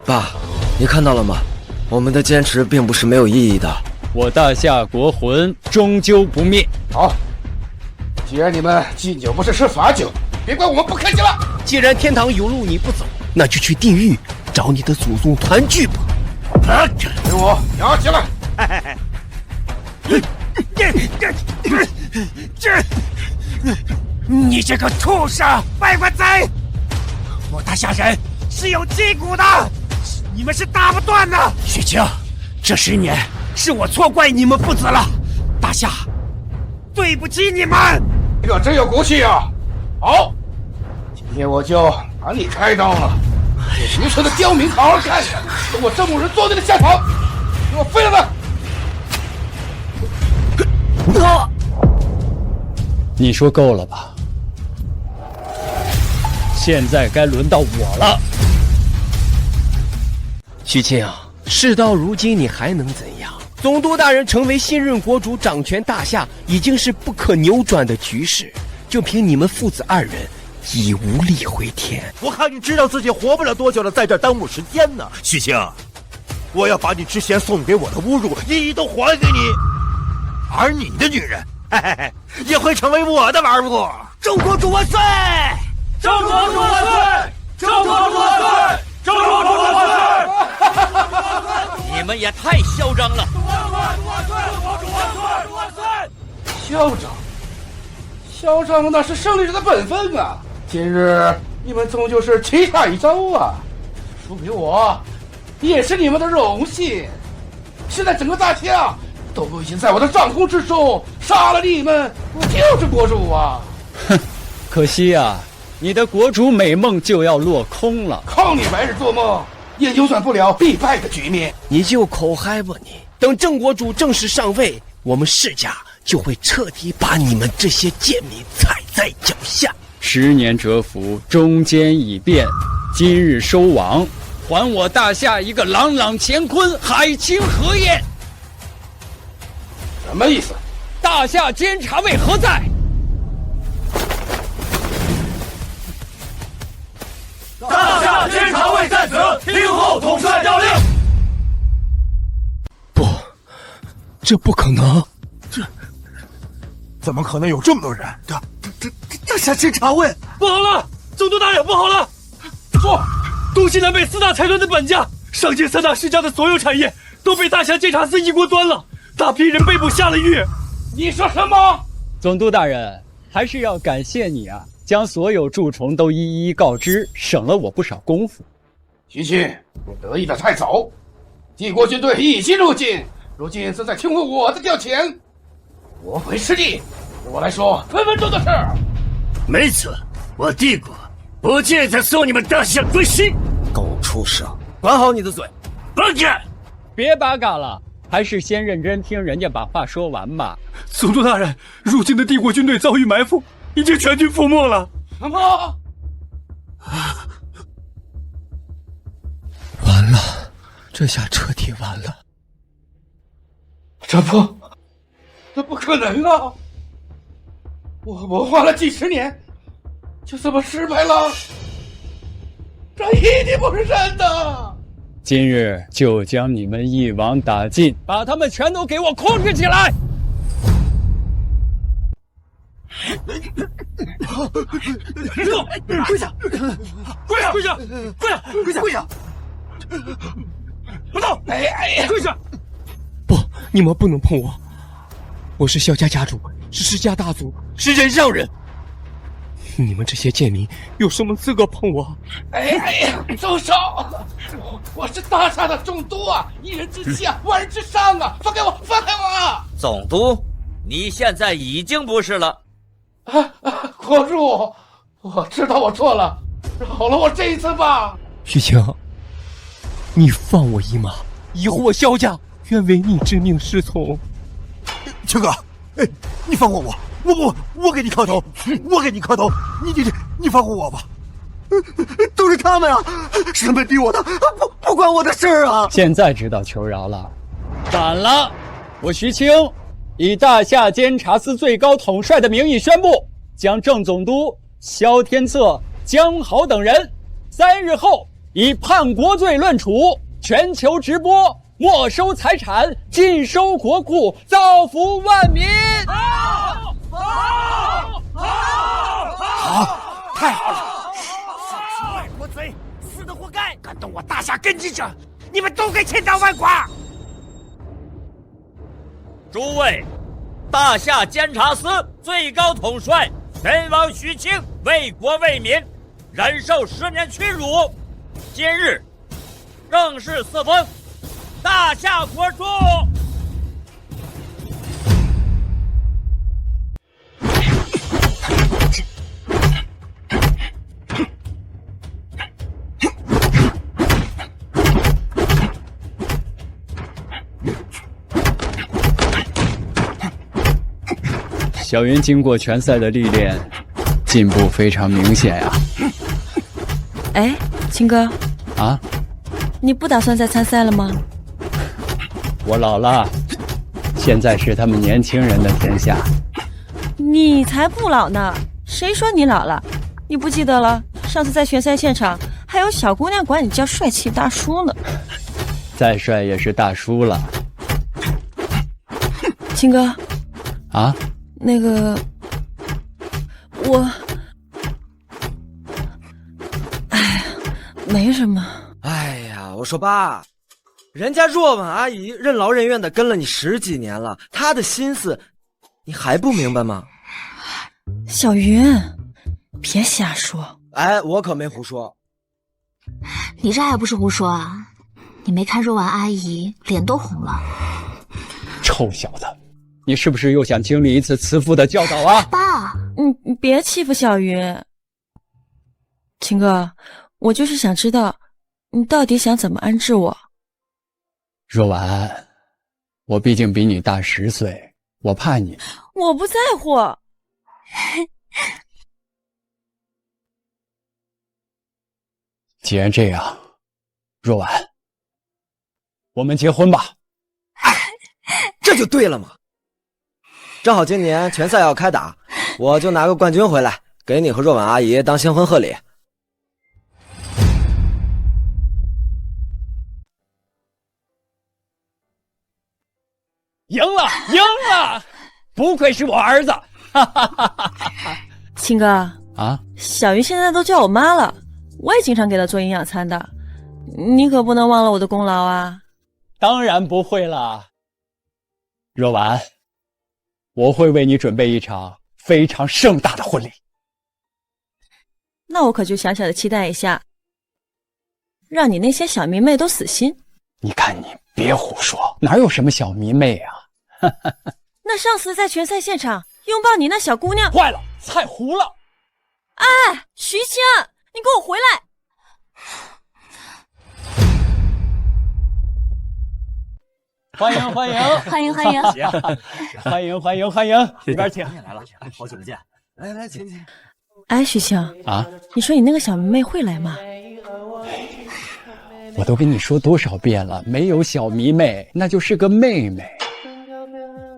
K: 爸，你看到了吗？我们的坚持并不是没有意义的。
A: 我大夏国魂终究不灭。
Q: 好，既然你们敬酒不是吃罚酒，别怪我们不客气了。
D: 既然天堂有路你不走，那就去地狱找你的祖宗团聚吧。
Q: 给我摇起来！
C: 你这个畜生，卖国贼！我大夏人是有筋骨的，你们是打不断的。徐庆，这10年是我错怪你们父子了，大夏对不起你们。
Q: 你可真有骨气啊！好，今天我就把你开刀了。这愚蠢的刁民，好好看看，等我郑母人做对的下场，给我废了他！
A: 你说够了吧？现在该轮到我了。
D: 徐庆，事到如今你还能怎样？总督大人成为新任国主，掌权大夏，已经是不可扭转的局势。就凭你们父子2人，已无力回天。
F: 我看你知道自己活不了多久了，在这耽误时间呢。徐庆，我要把你之前送给我的侮辱一一都还给你，而你的女人，也会成为我的玩物。
C: 郑国主万岁！
O: 郑国主万岁！郑国主万岁！郑国主万岁！
M: 你们也太嚣张了！
Q: 嚣张，嚣张那是胜利者的本分啊！今日你们终究是棋差一招啊，输给我也是你们的荣幸。现在整个大夏都已经在我的掌控之中，杀了你们，我就是国主啊！
A: 哼，可惜啊，你的国主美梦就要落空了。
Q: 靠你白日做梦，也扭转不了必败的局面。
D: 你就口嗨吧你！等郑国主正式上位，我们世家就会彻底把你们这些贱民踩在脚下。
A: 10年蛰伏，中间已变，今日收网，还我大夏一个朗朗乾坤，海清河晏。
Q: 什么意思？
A: 大夏监察卫何在？
H: 统帅调令。
D: 不，这不可能！
F: 怎么可能有这么多人？
I: 大夏侦察卫，
O: 不好了，总督大人，不好了！说，东西南北4大财团的本家，上界3大世家的所有产业都被大夏监察司一锅端了，大批人被捕下了狱。
Q: 你说什么？
A: 总督大人，还是要感谢你啊，将所有蛀虫都一一告知，省了我不少功夫。
Q: 徐钦，你得意的太早，帝国军队已经入境，如今是在听候我的调遣。夺回失地，对我来说分分钟的事儿。
H: 没错，我帝国不介意送你们大夏归西。
K: 狗畜生，管好你的嘴！
H: 放开！
A: 别八嘎了，还是先认真听人家把话说完吧。
O: 总督大人，入境的帝国军队遭遇埋伏，已经全军覆没了。
Q: 什么？
D: 完了，这下彻底完了。
Q: 这不可能啊！我花了几十年，就这么失败了？这一定不是真的！
A: 今日就将你们一网打尽，把他们全都给我控制起来！
I: 跪下！跪下！跪下！跪下！跪下！跪下！
Q: 不动！哎！
I: 跪下！
D: 不，你们不能碰我！我是萧家家主，是世家大族，是人上人。你们这些贱民有什么资格碰我？
Q: 哎，住手！我是大夏的总督啊，一人之下，万人之上啊！放开我！放开我！
M: 总督，你现在已经不是了。
Q: 国主，我知道我错了，饶了我这一次吧。
D: 徐清，你放我一马，以后我萧家愿违你之命是从。
F: 青哥，哎，你放过我，我给你磕头，我给你磕头，你放过我吧。
I: 都是他们啊，是他们逼我的，不关我的事儿啊。
A: 现在知道求饶了，晚了。我徐清以大夏监察司最高统帅的名义宣布，将正总督萧天策、江豪等人3日后以叛国罪论处，全球直播，没收财产，尽收国库，造福万民。
C: 好，太好了！坏国贼，死的活该！敢动我大夏根基者，你们都该千刀万剐！
M: 诸位，大夏监察司最高统帅天王徐清为国为民，忍受10年屈辱，今日正式册封大夏国主。
A: 小云经过拳赛的历练，进步非常明显呀。
B: 哎，青哥，
A: 啊，
B: 你不打算再参赛了吗？
A: 我老了，现在是他们年轻人的天下。
B: 你才不老呢！谁说你老了？你不记得了？上次在拳赛现场，还有小姑娘管你叫帅气大叔呢。
A: 再帅也是大叔了。
B: 青哥，
A: 啊？
B: 那个，没什么。
K: 哎呀，我说爸，人家若婉阿姨任劳任怨的跟了你10几年了，她的心思你还不明白吗？
B: 小云，别瞎说。
K: 哎，我可没胡说。
R: 你这还不是胡说啊？你没看若婉阿姨脸都红了。
A: 臭小子，你是不是又想经历一次慈父的教导啊？
R: 爸，
B: 你别欺负小云。秦哥，我就是想知道，你到底想怎么安置我？
A: 若婉，我毕竟比你大10岁，我怕你。
B: 我不在乎。
A: 既然这样，若婉，我们结婚吧。
K: 这就对了嘛！正好今年拳赛要开打，我就拿个冠军回来，给你和若婉阿姨当新婚贺礼。
A: 赢了，赢了！不愧是我儿子！
B: 青哥
A: 啊，
B: 小鱼现在都叫我妈了，我也经常给她做营养餐的，你可不能忘了我的功劳啊！
A: 当然不会啦，若婉，我会为你准备一场非常盛大的婚礼。
B: 那我可就小小的期待一下，让你那些小迷妹都死心。
A: 你看你别胡说，哪有什么小迷妹啊？
B: 那上次在拳赛现场拥抱你那小姑娘，
A: 坏了，菜糊了！
B: 哎，徐青，你给我回来！
A: 欢迎欢迎
R: 欢迎欢迎
A: 欢迎欢迎欢迎！里边请。
C: 来了，好久不见，来请。
B: 哎，徐青
A: 啊，
B: 你说你那个小迷妹会来吗？
A: 我都跟你说多少遍了，没有小迷妹，那就是个妹妹。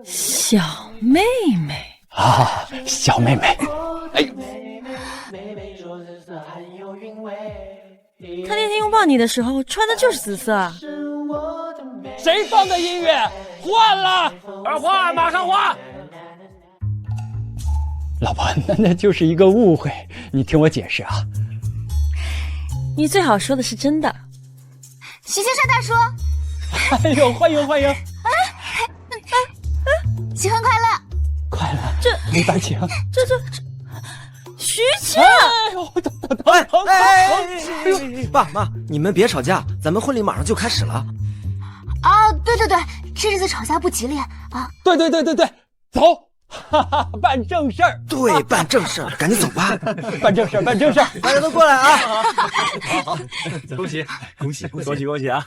B: 小妹妹
A: 啊，小妹妹。哎呦，
B: 她那天拥抱你的时候穿的就是紫色啊。
A: 谁放的音乐？换了，
C: 换，马上换。
A: 老婆，那就是一个误会，你听我解释啊。
B: 你最好说的是真的。
R: 徐青山大叔，
A: 哎呦，欢迎欢迎！
R: 新婚快乐！
A: 快乐，
B: 这
A: 里边请。
B: 这徐青！
K: 爸妈，你们别吵架，咱们婚礼马上就开始了。
R: 啊，对，这日子吵架不吉利啊！
A: 对，走，哈哈，办正事儿。
K: 对，办正事儿，赶紧走吧。
A: 办正事儿，
K: 大家都过来啊！
C: 好，恭喜啊！